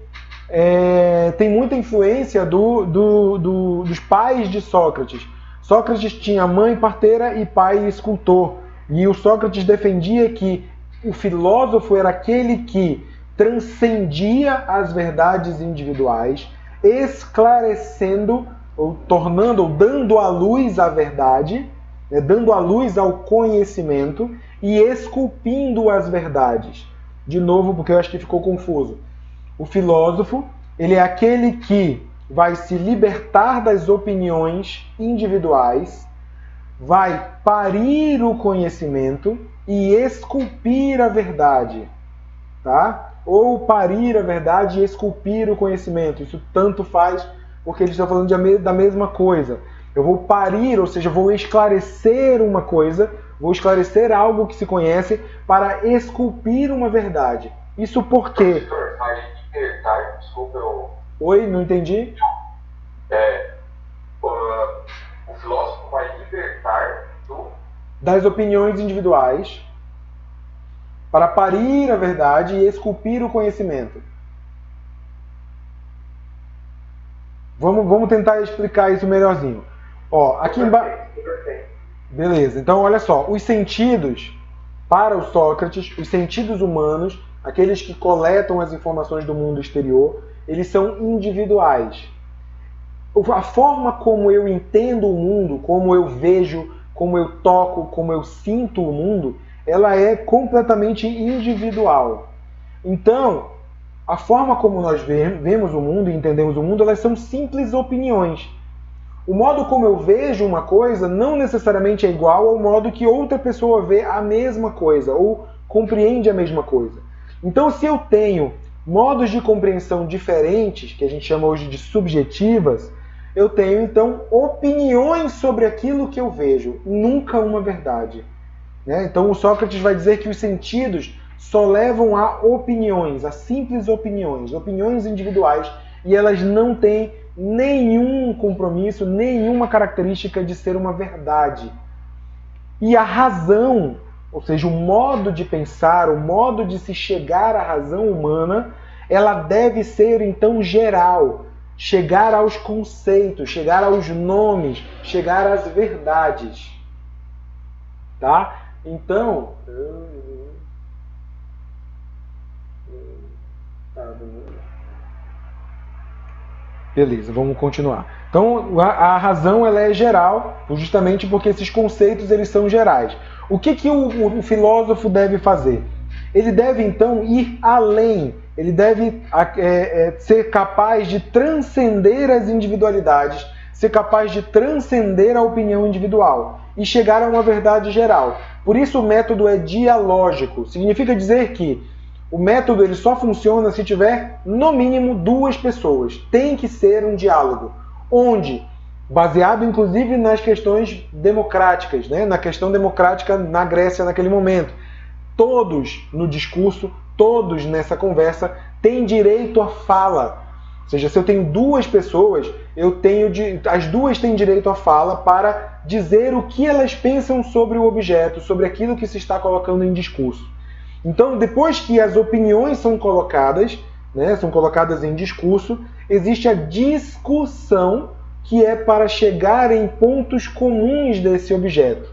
tem muita influência dos pais de Sócrates. Sócrates tinha mãe parteira e pai escultor. E o Sócrates defendia que o filósofo era aquele que transcendia as verdades individuais, esclarecendo, ou tornando, ou dando à luz a verdade, né, dando à luz ao conhecimento e esculpindo as verdades. De novo, porque eu acho que ficou confuso. O filósofo, ele é aquele que vai se libertar das opiniões individuais, vai parir o conhecimento e esculpir a verdade, tá? Ou parir a verdade e esculpir o conhecimento. Isso tanto faz, porque eles estão falando da mesma coisa. Eu vou parir, ou seja, vou esclarecer uma coisa, vou esclarecer algo que se conhece para esculpir uma verdade. Isso por quê? Professor, vai libertar, desculpa, Oi, não entendi? O filósofo vai libertar das opiniões individuais para parir a verdade e esculpir o conhecimento. Vamos tentar explicar isso melhorzinho. Ó, aqui embaixo. Beleza, então olha só. Os sentidos, para o Sócrates, os sentidos humanos, aqueles que coletam as informações do mundo exterior, eles são individuais. A forma como eu entendo o mundo, como eu vejo, como eu toco, como eu sinto o mundo, ela é completamente individual. Então, a forma como nós vemos o mundo e entendemos o mundo, elas são simples opiniões. O modo como eu vejo uma coisa não necessariamente é igual ao modo que outra pessoa vê a mesma coisa ou compreende a mesma coisa. Então, se eu tenho modos de compreensão diferentes, que a gente chama hoje de subjetivas, eu tenho, então, opiniões sobre aquilo que eu vejo, nunca uma verdade. Né? Então, o Sócrates vai dizer que os sentidos só levam a opiniões, a simples opiniões, opiniões individuais, e elas não têm nenhum compromisso, nenhuma característica de ser uma verdade. E a razão, ou seja, o modo de pensar, o modo de se chegar à razão humana, ela deve ser, então, geral. Chegar aos conceitos, chegar aos nomes, chegar às verdades. Tá? Então... Beleza, vamos continuar. Então, a razão ela é geral, justamente porque esses conceitos eles são gerais. O que o filósofo deve fazer? Ele deve, então, ir além. Ele deve ser capaz de transcender as individualidades, ser capaz de transcender a opinião individual e chegar a uma verdade geral. Por isso o método é dialógico. Significa dizer que o método ele só funciona se tiver, no mínimo, duas pessoas. Tem que ser um diálogo, onde baseado inclusive nas questões democráticas, né? Na questão democrática na Grécia naquele momento. Todos no discurso, todos nessa conversa têm direito à fala. Ou seja, se eu tenho duas pessoas, as duas têm direito à fala para dizer o que elas pensam sobre o objeto, sobre aquilo que se está colocando em discurso. Então, depois que as opiniões são colocadas, né, são colocadas em discurso, existe a discussão, que é para chegar em pontos comuns desse objeto.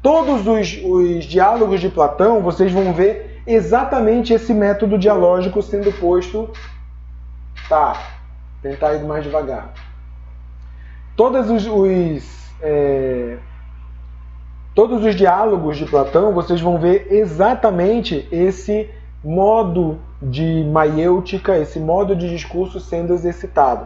Todos os diálogos de Platão, vocês vão ver exatamente esse método dialógico sendo posto. Tá, tentar ir mais devagar. Todos os diálogos de Platão, vocês vão ver exatamente esse modo de maiêutica, esse modo de discurso sendo exercitado.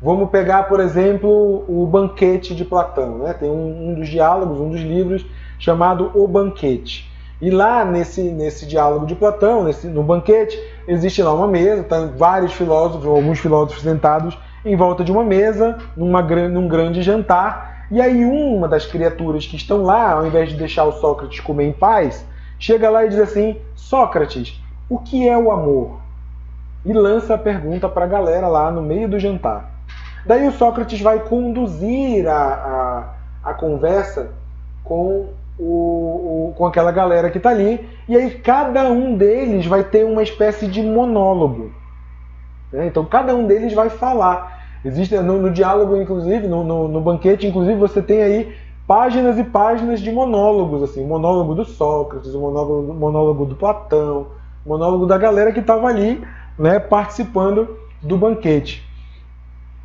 Vamos pegar, por exemplo, o Banquete de Platão, né? Tem um dos diálogos, um dos livros, chamado O Banquete. E lá nesse diálogo de Platão, no banquete, existe lá uma mesa, tá vários filósofos, alguns filósofos sentados em volta de uma mesa, num grande jantar, e aí uma das criaturas que estão lá, ao invés de deixar o Sócrates comer em paz, chega lá e diz assim: Sócrates, o que é o amor? E lança a pergunta para a galera lá no meio do jantar. Daí o Sócrates vai conduzir a conversa com aquela galera que está ali, e aí cada um deles vai ter uma espécie de monólogo. Então cada um deles vai falar. Existe no diálogo, inclusive, no banquete, inclusive, você tem aí páginas e páginas de monólogos, assim, o monólogo do Sócrates, o monólogo do Platão, o monólogo da galera que estava ali, né, participando do banquete.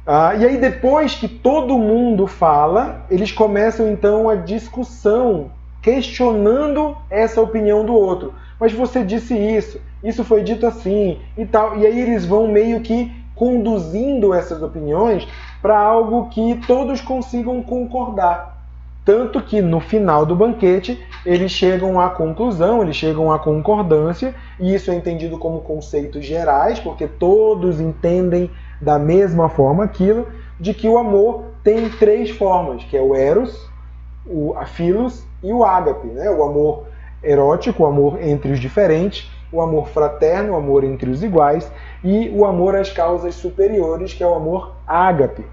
E aí depois que todo mundo fala, eles começam então a discussão, questionando essa opinião do outro. Mas você disse isso foi dito assim e tal. E aí eles vão meio que conduzindo essas opiniões para algo que todos consigam concordar. Tanto que no final do banquete eles chegam à conclusão, eles chegam à concordância, e isso é entendido como conceitos gerais, porque todos entendem da mesma forma aquilo, de que o amor tem três formas, que é o eros, a philos e o ágape, né? O amor erótico, o amor entre os diferentes, o amor fraterno, o amor entre os iguais, e o amor às causas superiores, que é o amor ágape.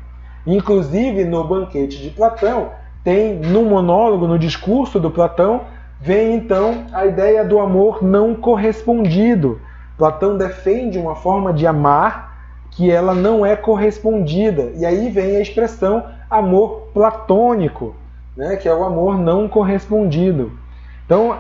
Inclusive, no banquete de Platão, tem no monólogo, no discurso do Platão, vem então a ideia do amor não correspondido. Platão defende uma forma de amar que ela não é correspondida. E aí vem a expressão amor platônico, né, que é o amor não correspondido. Então,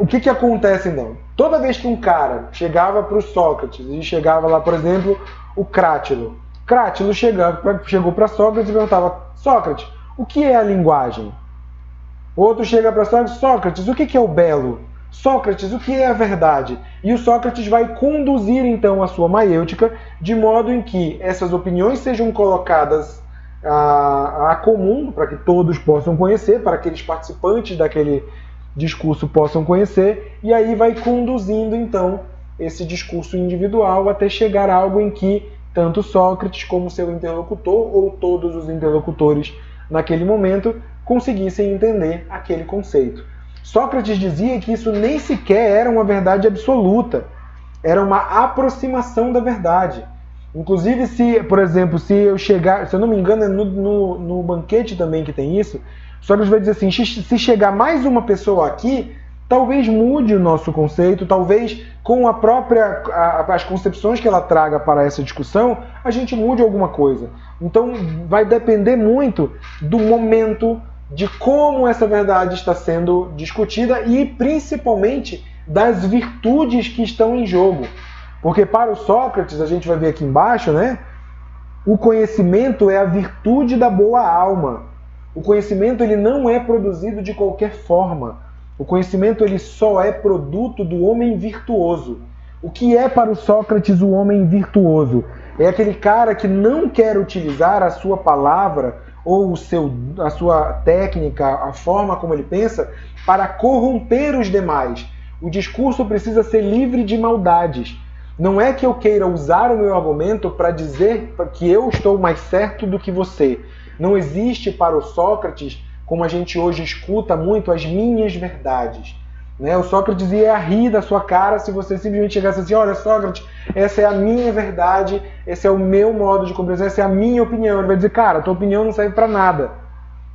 o que acontece então? Toda vez que um cara chegava para o Sócrates, e chegava lá, por exemplo, o Crátilo. Crátilo chegou para Sócrates e perguntava: Sócrates, o que é a linguagem? Outro chega para Sócrates: Sócrates, o que é o belo? Sócrates, o que é a verdade? E o Sócrates vai conduzir então a sua maiêutica de modo em que essas opiniões sejam colocadas a comum, para que todos possam conhecer, para que aqueles participantes daquele discurso possam conhecer, e aí vai conduzindo então esse discurso individual até chegar a algo em que tanto Sócrates como seu interlocutor, ou todos os interlocutores naquele momento, conseguissem entender aquele conceito. Sócrates dizia que isso nem sequer era uma verdade absoluta, era uma aproximação da verdade. Inclusive, se, por exemplo, se eu não me engano, é no banquete também que tem isso, Sócrates vai dizer assim: se chegar mais uma pessoa aqui, talvez mude o nosso conceito, talvez com as concepções que ela traga para essa discussão, a gente mude alguma coisa. Então vai depender muito do momento, de como essa verdade está sendo discutida e principalmente das virtudes que estão em jogo. Porque para o Sócrates, a gente vai ver aqui embaixo, né? O conhecimento é a virtude da boa alma. O conhecimento ele não é produzido de qualquer forma. O conhecimento ele só é produto do homem virtuoso. O que é para o Sócrates o homem virtuoso? É aquele cara que não quer utilizar a sua palavra ou a sua técnica, a forma como ele pensa, para corromper os demais. O discurso precisa ser livre de maldades. Não é que eu queira usar o meu argumento para dizer que eu estou mais certo do que você. Não existe para o Sócrates, como a gente hoje escuta muito, as minhas verdades. Né? O Sócrates ia rir da sua cara se você simplesmente chegasse assim, olha, Sócrates, essa é a minha verdade, esse é o meu modo de compreensão, essa é a minha opinião. Ele vai dizer, cara, tua opinião não serve para nada.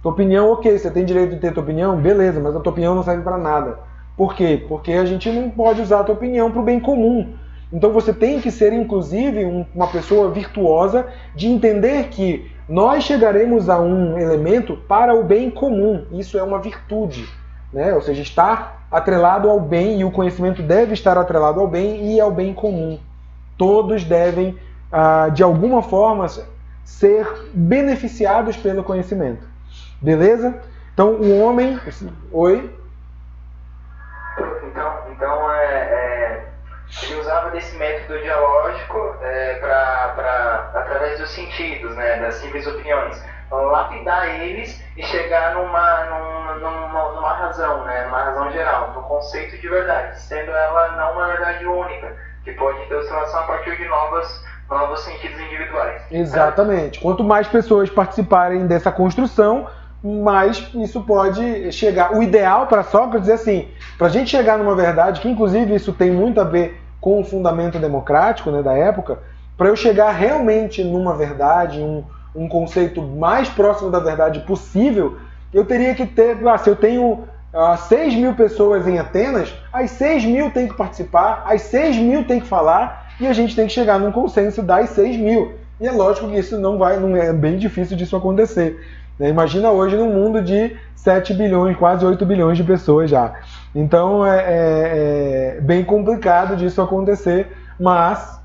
Tua opinião, ok, você tem direito de ter tua opinião, beleza, mas a tua opinião não serve para nada. Por quê? Porque a gente não pode usar a tua opinião para o bem comum. Então você tem que ser, inclusive, uma pessoa virtuosa de entender que nós chegaremos a um elemento para o bem comum. Isso é uma virtude, né? Ou seja, estar atrelado ao bem, e o conhecimento deve estar atrelado ao bem e ao bem comum. Todos devem, de alguma forma, ser beneficiados pelo conhecimento. Beleza? Então, o homem... Oi? Então ele usava desse método dialógico através dos sentidos, né, das simples opiniões, lapidar eles e chegar numa razão, né, uma razão geral, no conceito de verdade, sendo ela não uma verdade única, que pode ter oscilação a partir de novos sentidos individuais. Exatamente. Quanto mais pessoas participarem dessa construção, mais isso pode chegar. O ideal para Sócrates é assim, para a gente chegar numa verdade, que inclusive isso tem muito a ver com o fundamento democrático, né, da época, para eu chegar realmente numa verdade, um conceito mais próximo da verdade possível, eu teria que ter, se eu tenho 6 mil pessoas em Atenas, as 6 mil têm que participar, as 6 mil têm que falar, e a gente tem que chegar num consenso das 6 mil. E é lógico que isso não é bem difícil disso acontecer. Imagina hoje num mundo de 7 bilhões, quase 8 bilhões de pessoas já. Então é bem complicado disso acontecer, mas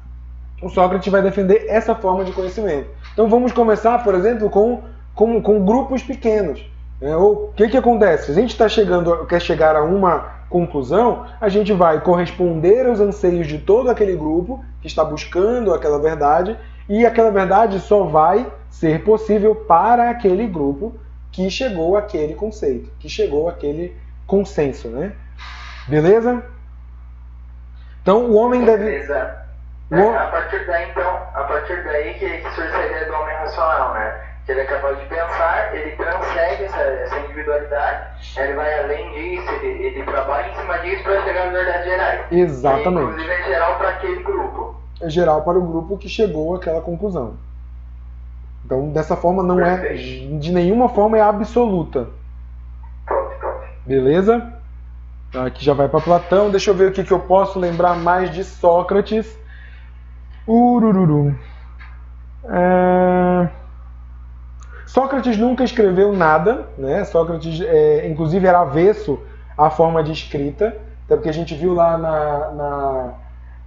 o Sócrates vai defender essa forma de conhecimento. Então vamos começar, por exemplo, com grupos pequenos. O que acontece? Se a gente quer chegar a uma conclusão, a gente vai corresponder aos anseios de todo aquele grupo que está buscando aquela verdade, e aquela verdade só vai ser possível para aquele grupo que chegou àquele conceito, que chegou àquele consenso, né? Beleza? Então o homem deve... Beleza. A partir daí que surge a ideia do homem racional, né? Que ele é capaz de pensar, ele transcende essa individualidade, ele vai além disso, ele trabalha em cima disso para chegar às verdades gerais. Exatamente. Que, inclusive é geral para aquele grupo. É geral para o grupo que chegou àquela conclusão. Então, dessa forma, não Perfeito. de nenhuma forma é absoluta. Pronto. Beleza? Aqui já vai para Platão. Deixa eu ver o que eu posso lembrar mais de Sócrates. Sócrates nunca escreveu nada, né? Sócrates, inclusive, era avesso à forma de escrita, até porque a gente viu lá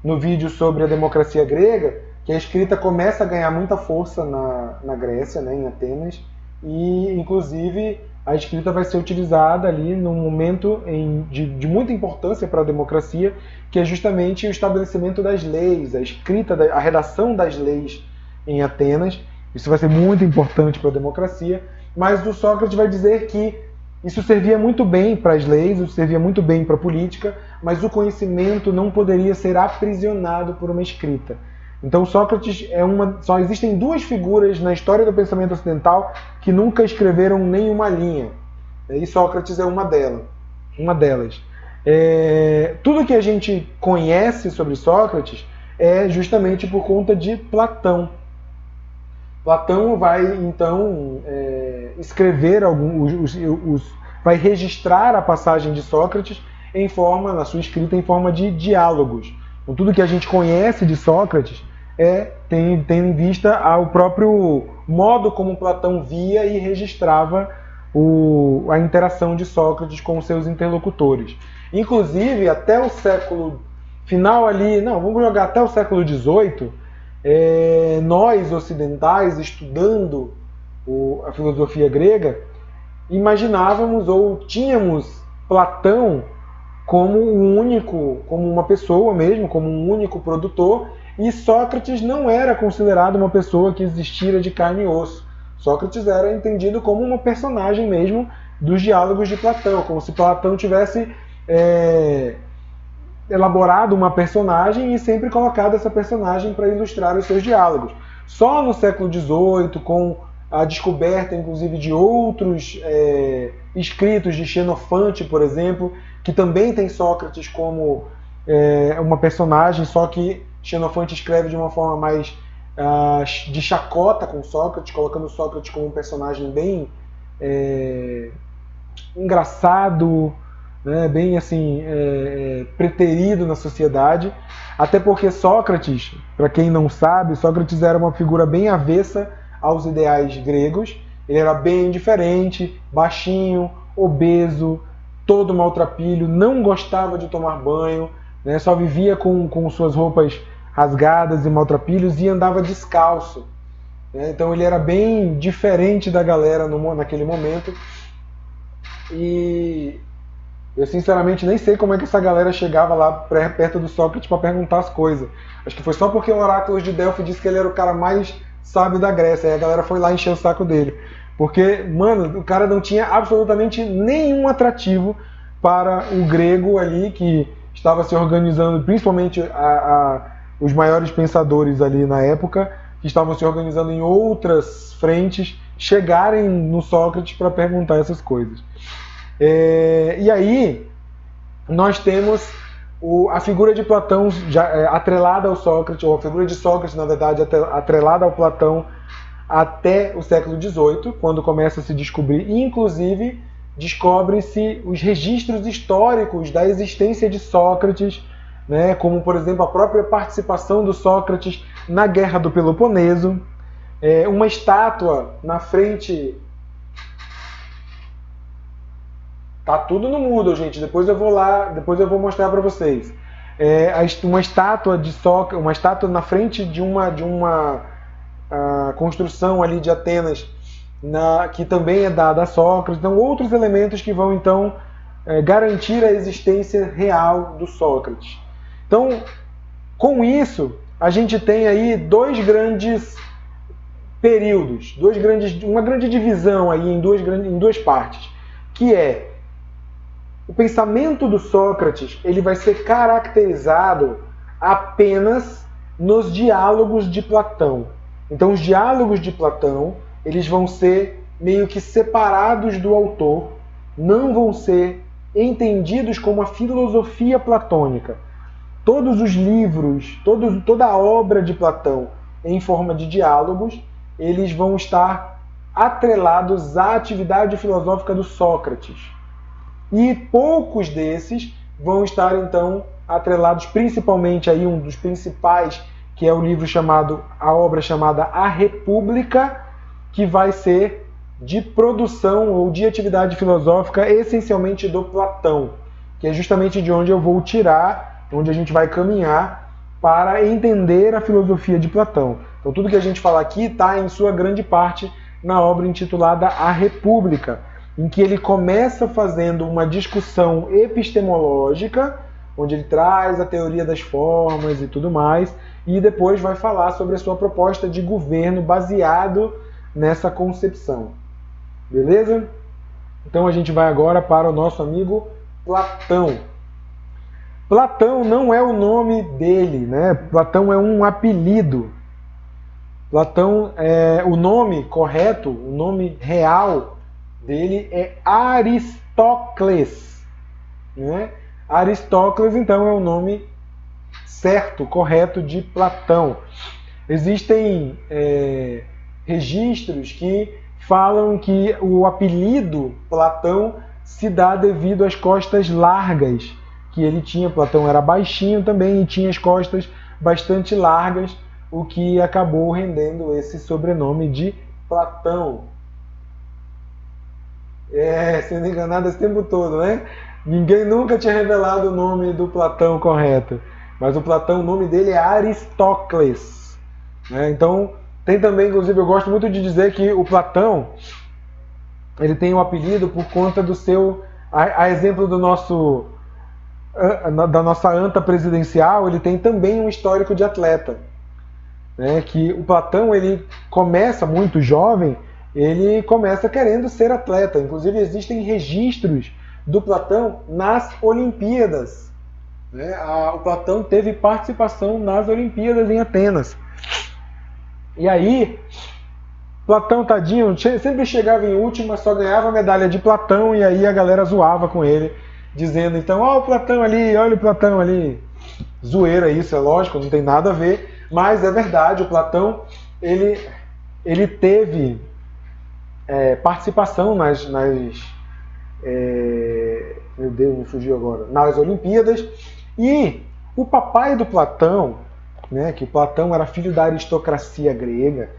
no vídeo sobre a democracia grega que a escrita começa a ganhar muita força na Grécia, né, em Atenas, e, inclusive, a escrita vai ser utilizada ali num momento de muita importância para a democracia, que é justamente o estabelecimento das leis, a escrita, a redação das leis em Atenas. Isso vai ser muito importante para a democracia, mas o Sócrates vai dizer que isso servia muito bem para as leis, isso servia muito bem para a política, mas o conhecimento não poderia ser aprisionado por uma escrita. Então Sócrates só existem duas figuras na história do pensamento ocidental que nunca escreveram nenhuma linha. E Sócrates é uma delas. Tudo que a gente conhece sobre Sócrates é justamente por conta de Platão. Platão vai, então, escrever vai registrar a passagem de Sócrates na sua escrita, em forma de diálogos. Então, tudo que a gente conhece de Sócrates tem em vista ao próprio modo como Platão via e registrava a interação de Sócrates com os seus interlocutores. Inclusive, até o século final ali, vamos jogar até o século XVIII, nós ocidentais, estudando a filosofia grega, imaginávamos ou tínhamos Platão como uma pessoa mesmo, como um único produtor, e Sócrates não era considerado uma pessoa que existira de carne e osso. Sócrates era entendido como uma personagem mesmo dos diálogos de Platão, como se Platão tivesse elaborado uma personagem e sempre colocado essa personagem para ilustrar os seus diálogos. Só no século XVIII, com a descoberta, inclusive, de outros escritos de Xenofonte, por exemplo, que também tem Sócrates como uma personagem, só que Xenofonte escreve de uma forma mais de chacota com Sócrates, colocando Sócrates como um personagem bem engraçado, né, bem assim, preterido na sociedade. Até porque Sócrates, para quem não sabe, Sócrates era uma figura bem avessa aos ideais gregos. Ele era bem diferente, baixinho, obeso, todo maltrapilho, não gostava de tomar banho, né, só vivia com suas roupas rasgadas e maltrapilhos e andava descalço. Né, então ele era bem diferente da galera naquele momento. E eu sinceramente nem sei como é que essa galera chegava lá perto do Sócrates para perguntar as coisas. Acho que foi só porque o oráculo de Delfos disse que ele era o cara mais sábio da Grécia. Aí a galera foi lá encher o saco dele. Porque, mano, o cara não tinha absolutamente nenhum atrativo para o grego ali, que estava se organizando, principalmente os maiores pensadores ali na época, que estavam se organizando em outras frentes, chegarem no Sócrates para perguntar essas coisas. E aí nós temos a figura de Platão atrelada ao Sócrates, ou a figura de Sócrates, na verdade, atrelada ao Platão até o século XVIII, quando começa a se descobrir, inclusive descobrem-se os registros históricos da existência de Sócrates, né, como, por exemplo, a própria participação do Sócrates na Guerra do Peloponeso, uma estátua na frente... Tá tudo no Moodle, gente. Depois eu vou mostrar para vocês. Uma estátua de Sócrates, uma estátua na frente de uma construção ali de Atenas, que também é dada a Sócrates. Então, outros elementos que vão então garantir a existência real do Sócrates. Então, com isso, a gente tem aí dois grandes períodos, uma grande divisão aí em duas partes, que é o pensamento do Sócrates. Ele vai ser caracterizado apenas nos diálogos de Platão. Então, os diálogos de Platão, eles vão ser meio que separados do autor, não vão ser entendidos como a filosofia platônica. Todos os livros, toda a obra de Platão em forma de diálogos, eles vão estar atrelados à atividade filosófica do Sócrates. E poucos desses vão estar, então, atrelados principalmente aí um dos principais, que é o livro a obra chamada A República, que vai ser de produção ou de atividade filosófica essencialmente do Platão, que é justamente de onde eu vou tirar, onde a gente vai caminhar para entender a filosofia de Platão. Então tudo que a gente fala aqui está em sua grande parte na obra intitulada A República, em que ele começa fazendo uma discussão epistemológica, onde ele traz a teoria das formas e tudo mais, e depois vai falar sobre a sua proposta de governo baseado nessa concepção. Beleza? Então a gente vai agora para o nosso amigo Platão. Platão não é o nome dele, né? Platão é um apelido. Platão, o nome correto, o nome real dele é Aristócles, né? Aristócles, então, é o nome certo, correto de Platão. Existem registros que falam que o apelido Platão se dá devido às costas largas que ele tinha. Platão era baixinho também e tinha as costas bastante largas, o que acabou rendendo esse sobrenome de Platão. Sendo enganado esse tempo todo, né? Ninguém nunca tinha revelado o nome do Platão correto. Mas o Platão, o nome dele é Aristócles, né? Então, tem também, inclusive, eu gosto muito de dizer que o Platão, ele tem um apelido por conta do seu... A exemplo da nossa anta presidencial, ele tem também um histórico de atleta, né? Que o Platão, ele começa muito jovem, ele começa querendo ser atleta. Inclusive, existem registros do Platão nas Olimpíadas, né? O Platão teve participação nas Olimpíadas em Atenas. E aí, Platão, tadinho, sempre chegava em último, mas só ganhava a medalha de Platão, e aí a galera zoava com ele, dizendo, então, ó o Platão ali, olha o Platão ali. Zoeira isso, é lógico, não tem nada a ver, mas é verdade, o Platão, ele teve participação meu Deus, me fugiu agora, nas Olimpíadas, e o papai do Platão, né, que o Platão era filho da aristocracia grega,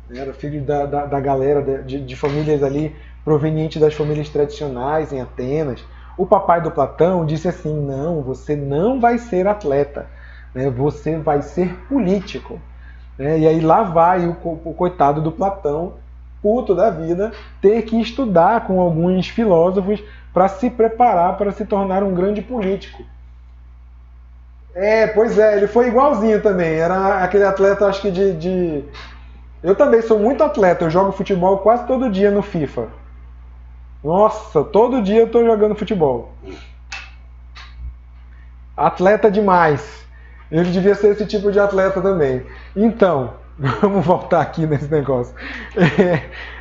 né, era filho da galera de famílias ali, proveniente das famílias tradicionais em Atenas. O papai do Platão disse assim, não, você não vai ser atleta, né, você vai ser político. Né, e aí lá vai o coitado do Platão, puto da vida, ter que estudar com alguns filósofos para se preparar para se tornar um grande político. Pois é, ele foi igualzinho também. Era aquele atleta, acho que Eu também sou muito atleta, eu jogo futebol quase todo dia no FIFA. Nossa, todo dia eu tô jogando futebol. Atleta demais. Ele devia ser esse tipo de atleta também. Então, vamos voltar aqui nesse negócio.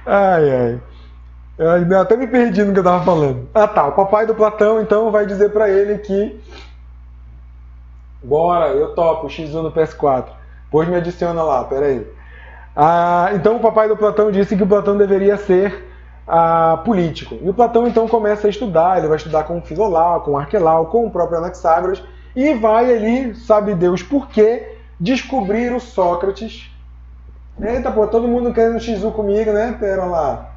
Ai. Eu até me perdi no que eu tava falando. Ah tá, o papai do Platão então vai dizer pra ele que bora, eu topo, X1 no PS4. Pois me adiciona lá, peraí. Então o papai do Platão disse que o Platão deveria ser político. E o Platão então começa a estudar, ele vai estudar com Filolau, com Arquelau, com o próprio Anaxágoras, e vai ali, sabe Deus por quê, descobrir o Sócrates. Eita, pô, todo mundo querendo X1 comigo, né? Pera lá.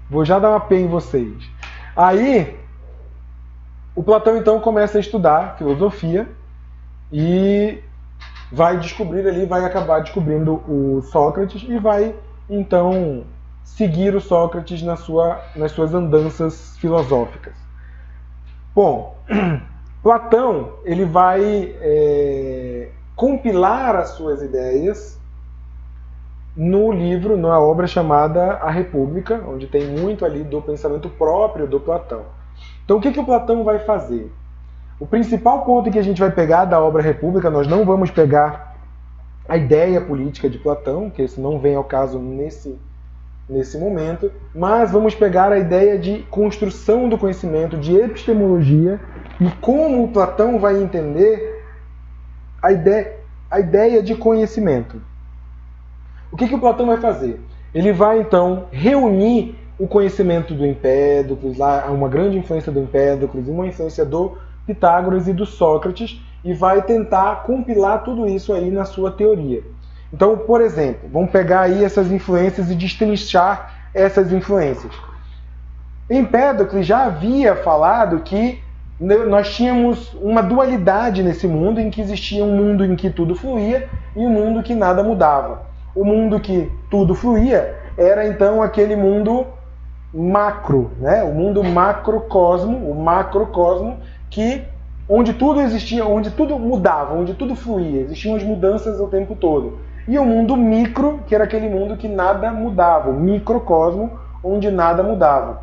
Vou já dar uma P em vocês. Aí, o Platão então começa a estudar filosofia e vai descobrir ali, vai acabar descobrindo o Sócrates e vai então seguir o Sócrates nas suas andanças filosóficas. Bom, Platão ele vai compilar as suas ideias no livro, na obra chamada A República, onde tem muito ali do pensamento próprio do Platão. Então o que o Platão vai fazer? O principal ponto que a gente vai pegar da obra República, nós não vamos pegar a ideia política de Platão, que isso não vem ao caso nesse momento, mas vamos pegar a ideia de construção do conhecimento, de epistemologia, e como o Platão vai entender a ideia de conhecimento. O que o Platão vai fazer? Ele vai, então, reunir o conhecimento do Empédocles, lá há uma grande influência do Empédocles, uma influência do Pitágoras e do Sócrates, e vai tentar compilar tudo isso aí na sua teoria. Então, por exemplo, vamos pegar aí essas influências e destrinchar essas influências. Empédocles já havia falado que nós tínhamos uma dualidade nesse mundo, em que existia um mundo em que tudo fluía e um mundo que nada mudava. O mundo que tudo fluía era então aquele mundo macro, né? O mundo macrocosmo, o macrocosmo, onde tudo existia, onde tudo mudava, onde tudo fluía, existiam as mudanças o tempo todo. E o mundo micro, que era aquele mundo que nada mudava, o microcosmo, onde nada mudava.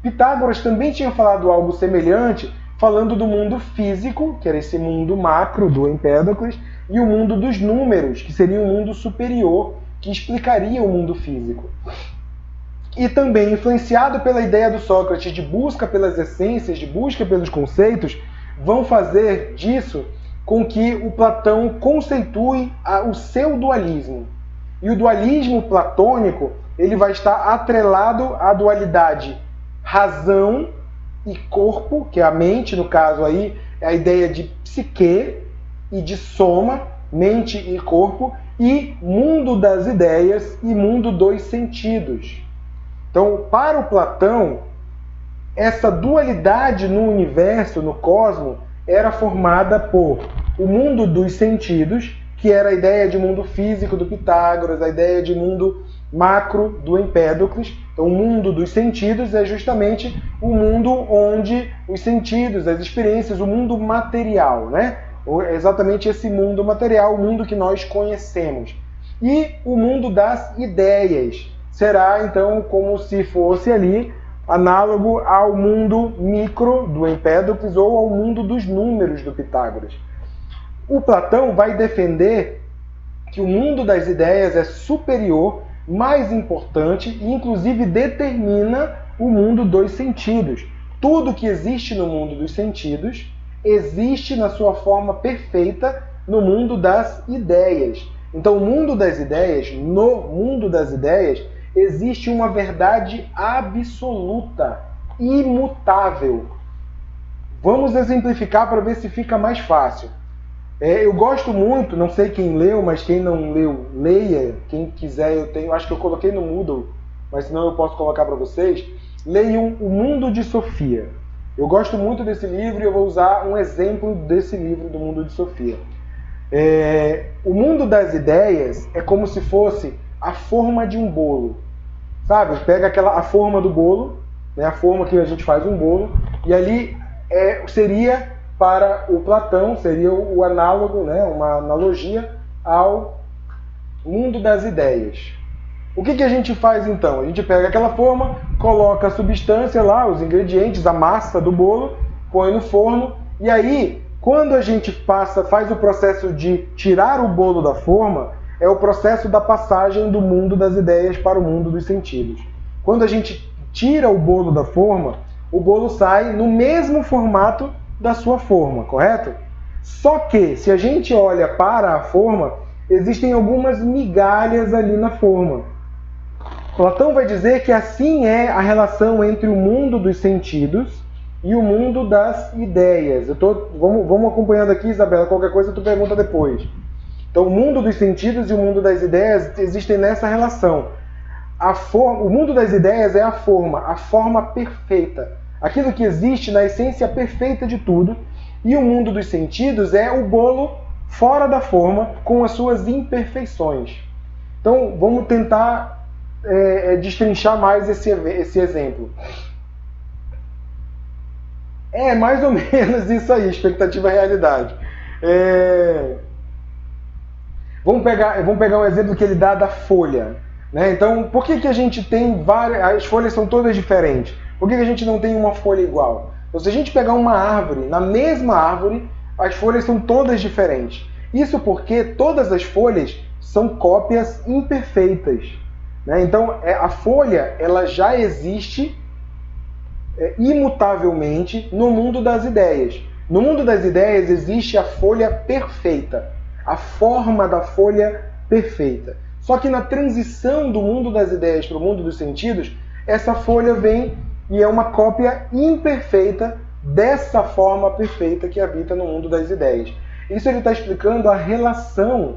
Pitágoras também tinha falado algo semelhante, falando do mundo físico, que era esse mundo macro do Empédocles, e o mundo dos números, que seria um mundo superior, que explicaria o mundo físico. E também, influenciado pela ideia do Sócrates de busca pelas essências, de busca pelos conceitos, vão fazer disso com que o Platão conceitue o seu dualismo. E o dualismo platônico ele vai estar atrelado à dualidade razão e corpo, que é a mente, no caso aí, é a ideia de psique e de soma, mente e corpo, e mundo das ideias e mundo dos sentidos. Então, para o Platão, essa dualidade no universo, no cosmos, era formada por o mundo dos sentidos, que era a ideia de mundo físico do Pitágoras, a ideia de mundo macro do Empédocles. Então, o mundo dos sentidos é justamente o mundo onde os sentidos, as experiências, o mundo material, né? Exatamente esse mundo material, o mundo que nós conhecemos. E o mundo das ideias será, então, como se fosse ali análogo ao mundo micro do Empédocles ou ao mundo dos números do Pitágoras. O Platão vai defender que o mundo das ideias é superior mais importante e, inclusive, determina o mundo dos sentidos. Tudo que existe no mundo dos sentidos existe na sua forma perfeita no mundo das ideias. Então, no mundo das ideias, existe uma verdade absoluta, imutável. Vamos exemplificar para ver se fica mais fácil. Eu gosto muito, não sei quem leu, mas quem não leu, leia. Quem quiser, acho que eu coloquei no Moodle, mas senão eu posso colocar para vocês. Leiam O Mundo de Sofia. Eu gosto muito desse livro e eu vou usar um exemplo desse livro do Mundo de Sofia. O mundo das ideias é como se fosse a forma de um bolo. Sabe? Pega a forma do bolo, né? A forma que a gente faz um bolo, e ali seria, para o Platão, seria o análogo, né? Uma analogia ao mundo das ideias. O que a gente faz então? A gente pega aquela forma, coloca a substância lá, os ingredientes, a massa do bolo, põe no forno, e aí, quando a gente faz o processo de tirar o bolo da forma, é o processo da passagem do mundo das ideias para o mundo dos sentidos. Quando a gente tira o bolo da forma, o bolo sai no mesmo formato da sua forma, correto? Só que, se a gente olha para a forma, existem algumas migalhas ali na forma. Platão vai dizer que assim é a relação entre o mundo dos sentidos e o mundo das ideias. Vamos acompanhando aqui, Isabela, qualquer coisa tu pergunta depois. Então, o mundo dos sentidos e o mundo das ideias existem nessa relação. O mundo das ideias é a forma perfeita. Aquilo que existe na essência perfeita de tudo. E o mundo dos sentidos é o bolo fora da forma, com as suas imperfeições. Então, vamos tentar destrinchar mais esse exemplo. É mais ou menos isso aí, expectativa e realidade. Vamos pegar um exemplo que ele dá da folha. Né? Então, por que a gente tem várias... As folhas são todas diferentes. Por que a gente não tem uma folha igual? Então, se a gente pegar uma árvore, na mesma árvore, as folhas são todas diferentes. Isso porque todas as folhas são cópias imperfeitas. Né? Então, a folha ela já existe imutavelmente no mundo das ideias. No mundo das ideias existe a folha perfeita, a forma da folha perfeita. Só que na transição do mundo das ideias para o mundo dos sentidos, essa folha vem e é uma cópia imperfeita dessa forma perfeita que habita no mundo das ideias. Isso ele está explicando a relação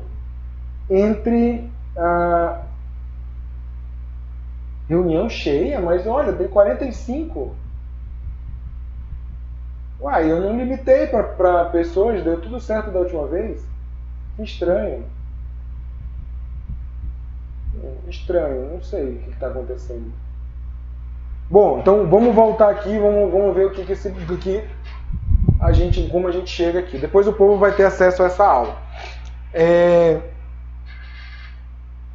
entre a reunião cheia, mas olha, tem 45. Uai, eu não limitei para pessoas, deu tudo certo da última vez? Que estranho. Estranho, não sei o que está acontecendo. Bom, então vamos voltar aqui, vamos ver como a gente chega aqui. Depois o povo vai ter acesso a essa aula.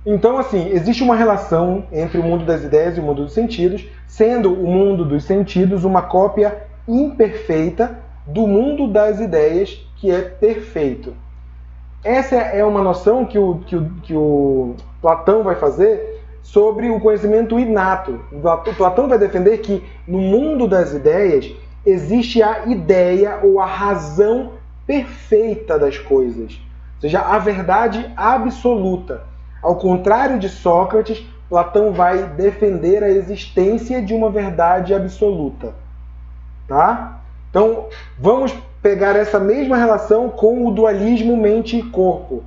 Então, assim, existe uma relação entre o mundo das ideias e o mundo dos sentidos, sendo o mundo dos sentidos uma cópia imperfeita do mundo das ideias, que é perfeito. Essa é uma noção que o Platão vai fazer sobre o conhecimento inato. O Platão vai defender que no mundo das ideias existe a ideia ou a razão perfeita das coisas, ou seja, a verdade absoluta. Ao contrário de Sócrates, Platão vai defender a existência de uma verdade absoluta. Tá? Então, vamos pegar essa mesma relação com o dualismo mente e corpo.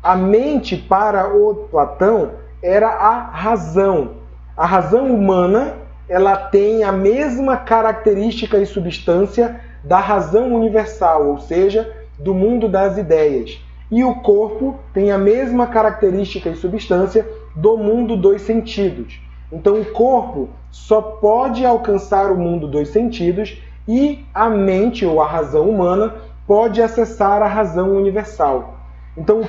A mente, para o Platão, era a razão. A razão humana, ela tem a mesma característica e substância da razão universal, ou seja, do mundo das ideias. E o corpo tem a mesma característica e substância do mundo dos sentidos. Então o corpo só pode alcançar o mundo dos sentidos e a mente, ou a razão humana, pode acessar a razão universal. Então o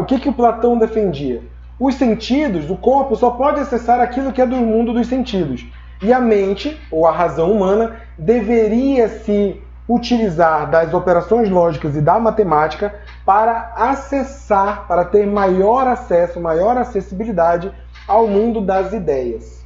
que o Platão defendia? Os sentidos, o corpo só pode acessar aquilo que é do mundo dos sentidos. E a mente, ou a razão humana, deveria se utilizar das operações lógicas e da matemática para acessar, para ter maior acesso, maior acessibilidade ao mundo das ideias.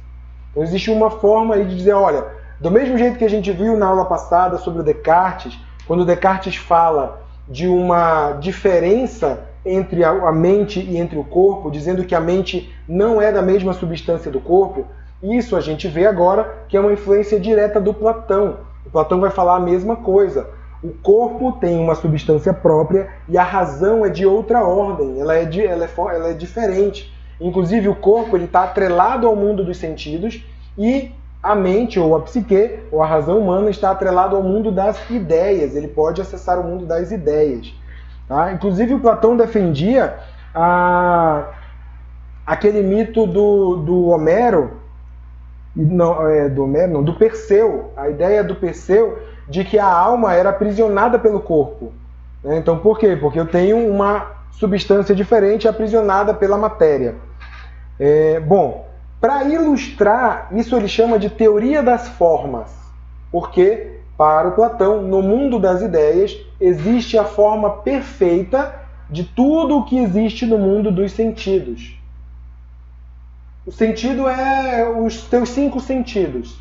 Então existe uma forma aí de dizer, olha, do mesmo jeito que a gente viu na aula passada sobre o Descartes, quando Descartes fala de uma diferença entre a mente e entre o corpo, dizendo que a mente não é da mesma substância do corpo, isso a gente vê agora que é uma influência direta do Platão. O Platão vai falar a mesma coisa. O corpo tem uma substância própria e a razão é de outra ordem, ela é diferente. Inclusive o corpo está atrelado ao mundo dos sentidos e a mente, ou a psique, ou a razão humana, está atrelado ao mundo das ideias. Ele pode acessar o mundo das ideias. Tá? Inclusive o Platão defendia aquele mito do Homero, do Perseu, a ideia do Perseu de que a alma era aprisionada pelo corpo. Então por quê? Porque eu tenho uma substância diferente aprisionada pela matéria. Bom, para ilustrar, isso ele chama de teoria das formas, porque para o Platão, no mundo das ideias, existe a forma perfeita de tudo o que existe no mundo dos sentidos. O sentido é os teus 5 sentidos.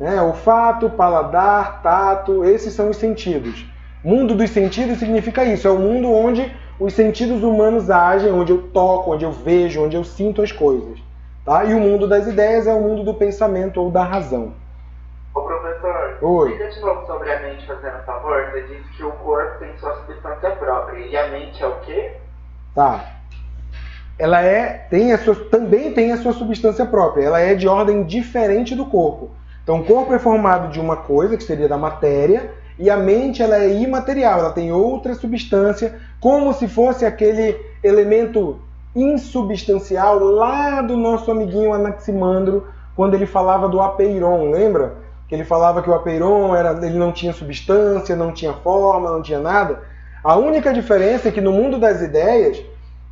Olfato, paladar, tato, esses são os sentidos. Mundo dos sentidos significa isso, é o mundo onde os sentidos humanos agem, onde eu toco, onde eu vejo, onde eu sinto as coisas. Tá? E o mundo das ideias é o mundo do pensamento ou da razão. Ô professor, Oi. Diga de novo sobre a mente, fazendo favor. Você disse que o corpo tem sua substância própria. E a mente é o quê? Tá. Ela também tem a sua substância própria. Ela é de ordem diferente do corpo. Então o corpo é formado de uma coisa, que seria da matéria, e a mente ela é imaterial, ela tem outra substância, como se fosse aquele elemento insubstancial lá do nosso amiguinho Anaximandro, quando ele falava do apeiron, lembra? Que ele falava que o apeiron ele não tinha substância, não tinha forma, não tinha nada. A única diferença é que no mundo das ideias,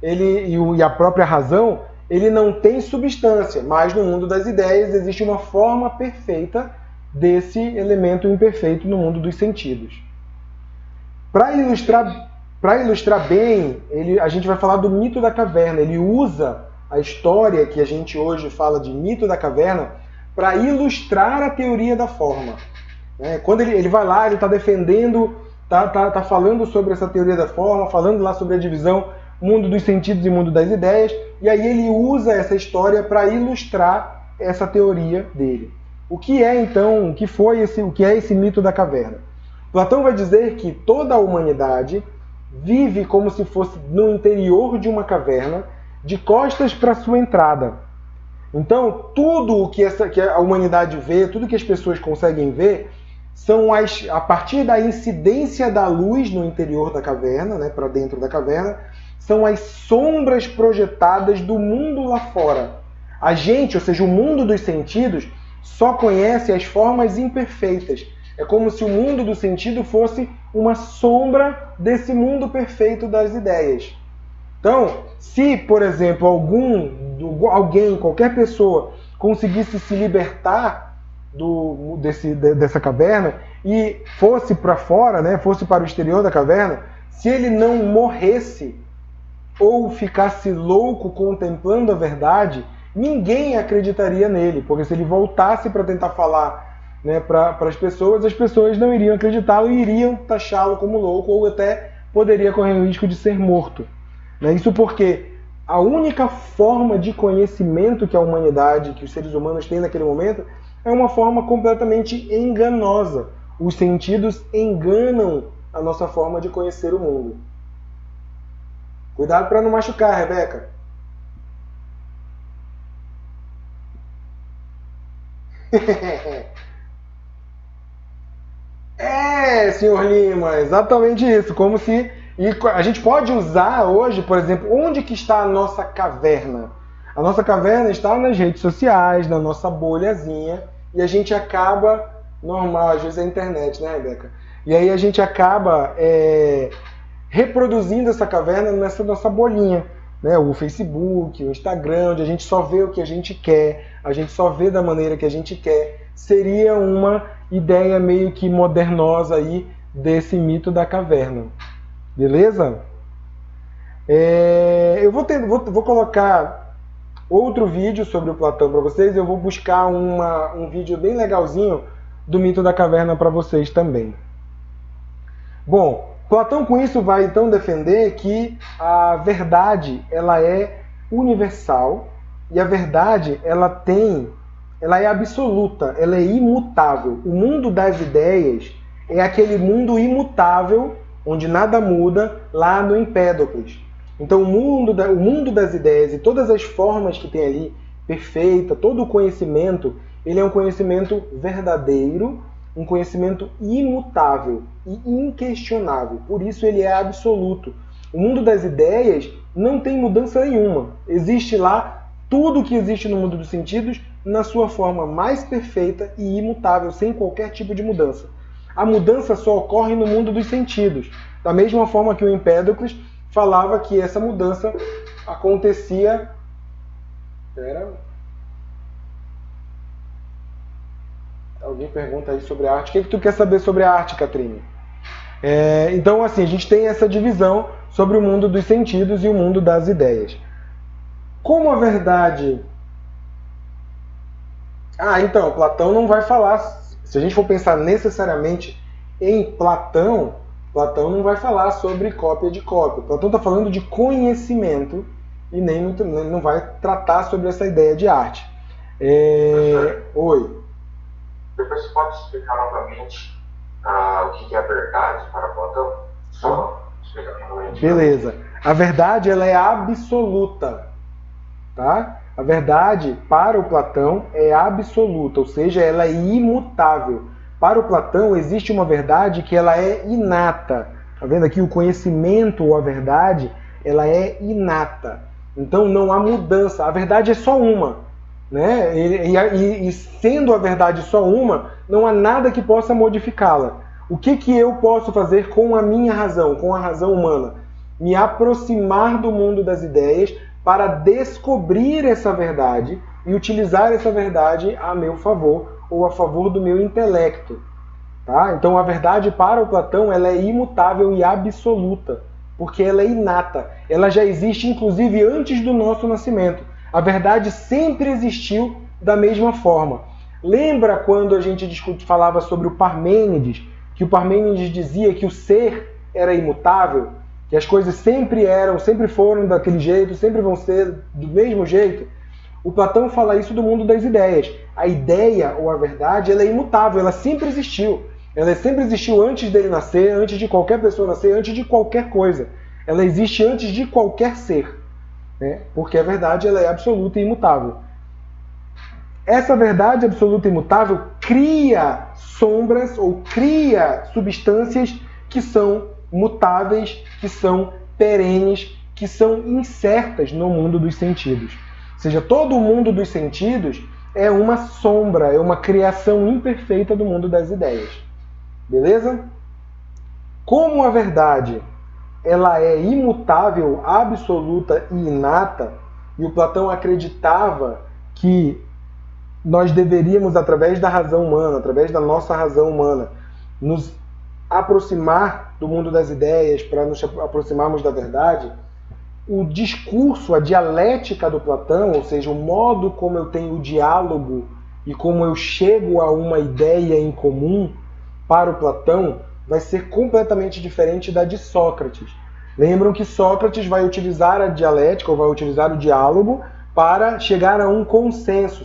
e a própria razão, ele não tem substância, mas no mundo das ideias existe uma forma perfeita desse elemento imperfeito no mundo dos sentidos. Para ilustrar bem, a gente vai falar do mito da caverna. Ele usa a história que a gente hoje fala de mito da caverna para ilustrar a teoria da forma. Quando ele vai lá, ele está defendendo, está falando sobre essa teoria da forma, falando lá sobre a divisão mundo dos sentidos e mundo das ideias, e aí ele usa essa história para ilustrar essa teoria dele. O que é então, o que é esse mito da caverna? Platão vai dizer que toda a humanidade vive como se fosse no interior de uma caverna, de costas para sua entrada. Então, tudo o que a humanidade vê, tudo que as pessoas conseguem ver, são a partir da incidência da luz no interior da caverna, para dentro da caverna, são as sombras projetadas do mundo lá fora. A gente, ou seja, o mundo dos sentidos, só conhece as formas imperfeitas. É como se o mundo do sentido fosse uma sombra desse mundo perfeito das ideias. Então, se, por exemplo, alguém, qualquer pessoa, conseguisse se libertar dessa caverna e fosse para fora, fosse para o exterior da caverna, se ele não morresse ou ficasse louco contemplando a verdade, ninguém acreditaria nele, porque se ele voltasse para tentar falar para as pessoas não iriam acreditá-lo e iriam taxá-lo como louco, ou até poderia correr o risco de ser morto. Isso porque a única forma de conhecimento que a humanidade, que os seres humanos têm naquele momento, é uma forma completamente enganosa. Os sentidos enganam a nossa forma de conhecer o mundo. Cuidado para não machucar, Rebeca. Senhor Lima, exatamente isso. Como se... E a gente pode usar hoje, por exemplo, onde que está a nossa caverna? A nossa caverna está nas redes sociais, na nossa bolhazinha, e a gente acaba... Normal, às vezes é a internet, né, Rebeca? E aí a gente acaba reproduzindo essa caverna nessa nossa bolinha. O Facebook, o Instagram, onde a gente só vê o que a gente quer, a gente só vê da maneira que a gente quer. seria uma ideia meio que modernosa aí desse mito da caverna. Beleza? Eu vou colocar outro vídeo sobre o Platão para vocês. Eu vou buscar um vídeo bem legalzinho do mito da caverna para vocês também. Bom, Platão com isso vai então defender que a verdade ela é universal e a verdade ela é absoluta, ela é imutável. O mundo das ideias é aquele mundo imutável onde nada muda lá no Empédocles. Então o mundo das ideias e todas as formas que tem ali, perfeita, todo o conhecimento, ele é um conhecimento verdadeiro, um conhecimento imutável e inquestionável. Por isso ele é absoluto. O mundo das ideias não tem mudança nenhuma. Existe lá tudo o que existe no mundo dos sentidos na sua forma mais perfeita e imutável, sem qualquer tipo de mudança. A mudança só ocorre no mundo dos sentidos. Da mesma forma que o Empédocles falava que essa mudança acontecia... Alguém pergunta aí sobre a arte. O que tu quer saber sobre a arte, Catrine? Então, assim, a gente tem essa divisão sobre o mundo dos sentidos e o mundo das ideias. Como a verdade... então, Platão não vai falar... Se a gente for pensar necessariamente em Platão, Platão não vai falar sobre cópia de cópia. Platão está falando de conhecimento e não vai tratar sobre essa ideia de arte. Oi. Depois você pode explicar novamente o que é a verdade para Platão? Só explicar novamente. Beleza. A verdade ela é absoluta. Tá? A verdade para o Platão é absoluta, ou seja, ela é imutável. Para o Platão existe uma verdade que ela é inata. Tá vendo aqui o conhecimento ou a verdade, ela é inata. Então não há mudança. A verdade é só uma, né? E sendo a verdade só uma, não há nada que possa modificá-la. O que eu posso fazer com a minha razão, com a razão humana? Me aproximar do mundo das ideias para descobrir essa verdade e utilizar essa verdade a meu favor ou a favor do meu intelecto. Tá? Então a verdade para o Platão ela é imutável e absoluta, porque ela é inata. Ela já existe inclusive antes do nosso nascimento. A verdade sempre existiu da mesma forma. Lembra quando a gente falava sobre o Parmênides, que o Parmênides dizia que o ser era imutável? Que as coisas sempre foram daquele jeito, sempre vão ser do mesmo jeito. O Platão fala isso do mundo das ideias. A ideia ou a verdade ela é imutável, ela sempre existiu. Ela sempre existiu antes dele nascer, antes de qualquer pessoa nascer, antes de qualquer coisa. Ela existe antes de qualquer ser. Né? Porque a verdade ela é absoluta e imutável. Essa verdade absoluta e imutável cria sombras ou cria substâncias que são mutáveis, que são perenes, que são incertas no mundo dos sentidos. Ou seja, todo o mundo dos sentidos é uma sombra, é uma criação imperfeita do mundo das ideias. Beleza? Como a verdade ela é imutável, absoluta e inata, e o Platão acreditava que nós deveríamos, através da razão humana, através da nossa razão humana, nos aproximar do mundo das ideias, para nos aproximarmos da verdade, o discurso, a dialética do Platão, ou seja, o modo como eu tenho o diálogo e como eu chego a uma ideia em comum para o Platão, vai ser completamente diferente da de Sócrates. Lembram que Sócrates vai utilizar a dialética, ou vai utilizar o diálogo, para chegar a um consenso,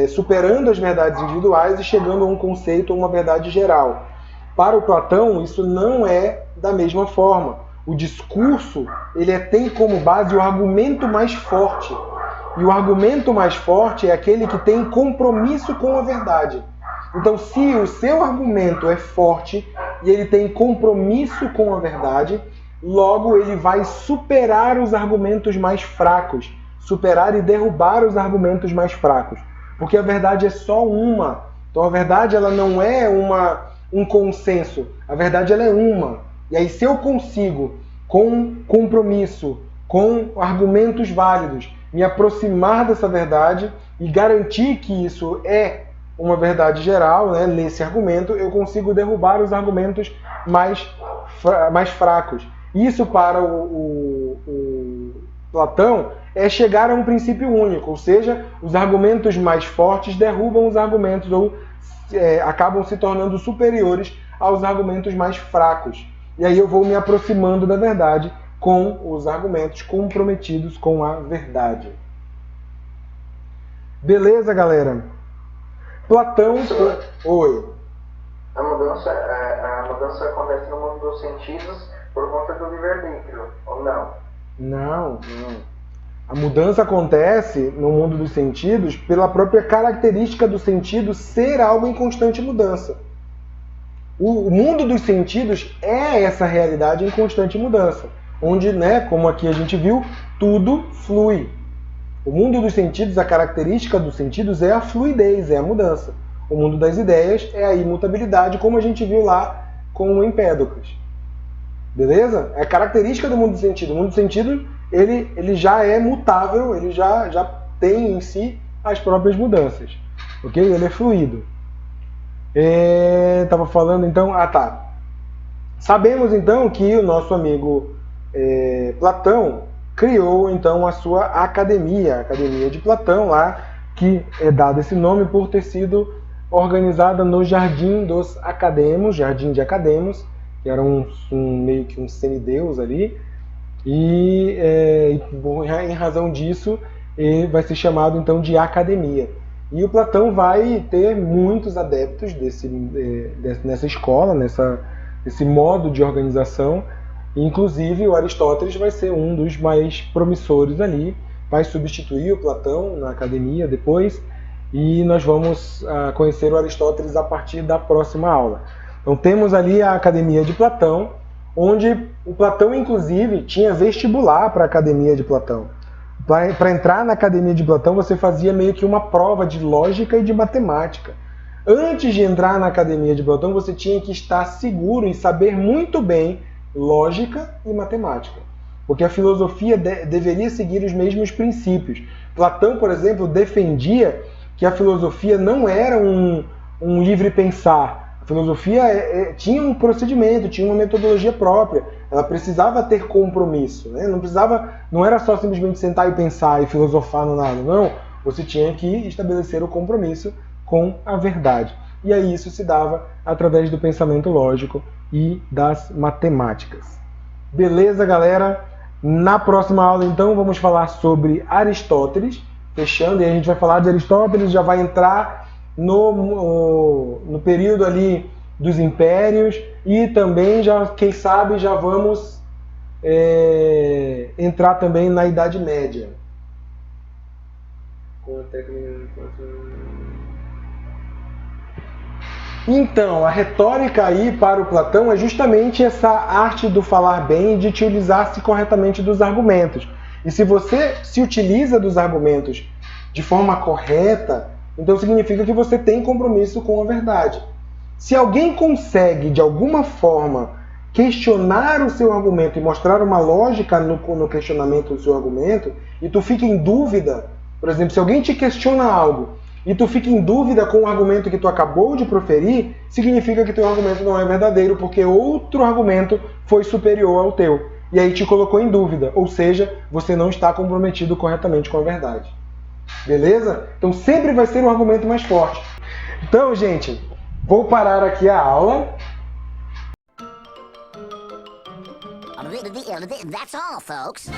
superando as verdades individuais e chegando a um conceito, a uma verdade geral. Para o Platão, isso não é da mesma forma. O discurso ele tem como base o argumento mais forte. E o argumento mais forte é aquele que tem compromisso com a verdade. Então, se o seu argumento é forte e ele tem compromisso com a verdade, logo ele vai superar os argumentos mais fracos, superar e derrubar os argumentos mais fracos. Porque a verdade é só uma. Então a verdade ela não é um consenso. A verdade ela é uma. E aí se eu consigo, com compromisso, com argumentos válidos, me aproximar dessa verdade e garantir que isso é uma verdade geral, né, nesse argumento, eu consigo derrubar os argumentos mais fracos. Isso para o Platão é chegar a um princípio único, ou seja, os argumentos mais fortes derrubam os argumentos ou acabam se tornando superiores aos argumentos mais fracos. E aí eu vou me aproximando da verdade com os argumentos comprometidos com a verdade. Beleza, galera? Platão... Oi. A mudança acontece no mundo dos sentidos por conta do livre-arbítrio, ou não? Não. A mudança acontece no mundo dos sentidos pela própria característica do sentido ser algo em constante mudança. O mundo dos sentidos é essa realidade em constante mudança, onde, né, como aqui a gente viu, tudo flui. O mundo dos sentidos, a característica dos sentidos é a fluidez, é a mudança. O mundo das ideias é a imutabilidade, como a gente viu lá com o Empédocles. Beleza? É a característica do mundo dos sentidos. O mundo dos sentidos, ele já é mutável, ele já tem em si as próprias mudanças. Ok? Ele é fluido. Estava falando então... Sabemos então que o nosso amigo Platão criou então a sua academia, a Academia de Platão lá, que é dado esse nome por ter sido organizada no Jardim dos Academos, Jardim de Academos, que era meio que um semideus ali, e em razão disso vai ser chamado então de academia. E o Platão vai ter muitos adeptos nessa escola, nesse modo de organização. Inclusive o Aristóteles vai ser um dos mais promissores ali, vai substituir o Platão na academia depois, e nós vamos conhecer o Aristóteles a partir da próxima aula. Então temos ali a Academia de Platão, onde o Platão inclusive tinha vestibular para a Academia de Platão. Para entrar na Academia de Platão você fazia meio que uma prova de lógica e de matemática. Antes de entrar na Academia de Platão você tinha que estar seguro e saber muito bem lógica e matemática, porque a filosofia deveria seguir os mesmos princípios. Platão, por exemplo, defendia que a filosofia não era um livre pensar. A filosofia tinha um procedimento, tinha uma metodologia própria. Ela precisava ter compromisso, né? Não era só simplesmente sentar e pensar e filosofar no nada. Não, você tinha que estabelecer o compromisso com a verdade. E aí isso se dava através do pensamento lógico e das matemáticas. Beleza, galera? Na próxima aula, então, vamos falar sobre Aristóteles, fechando, e a gente vai falar de Aristóteles, já vai entrar no período ali dos impérios, e também, quem sabe, já vamos entrar também na Idade Média. Então, a retórica aí para o Platão é justamente essa arte do falar bem e de utilizar-se corretamente dos argumentos. E se você se utiliza dos argumentos de forma correta, então significa que você tem compromisso com a verdade. Se alguém consegue, de alguma forma, questionar o seu argumento e mostrar uma lógica no questionamento do seu argumento, e tu fica em dúvida, por exemplo, se alguém te questiona algo, e tu fica em dúvida com o argumento que tu acabou de proferir, significa que teu argumento não é verdadeiro, porque outro argumento foi superior ao teu. E aí te colocou em dúvida, ou seja, você não está comprometido corretamente com a verdade. Beleza? Então sempre vai ser um argumento mais forte. Então, gente, vou parar aqui a aula. That's all, folks.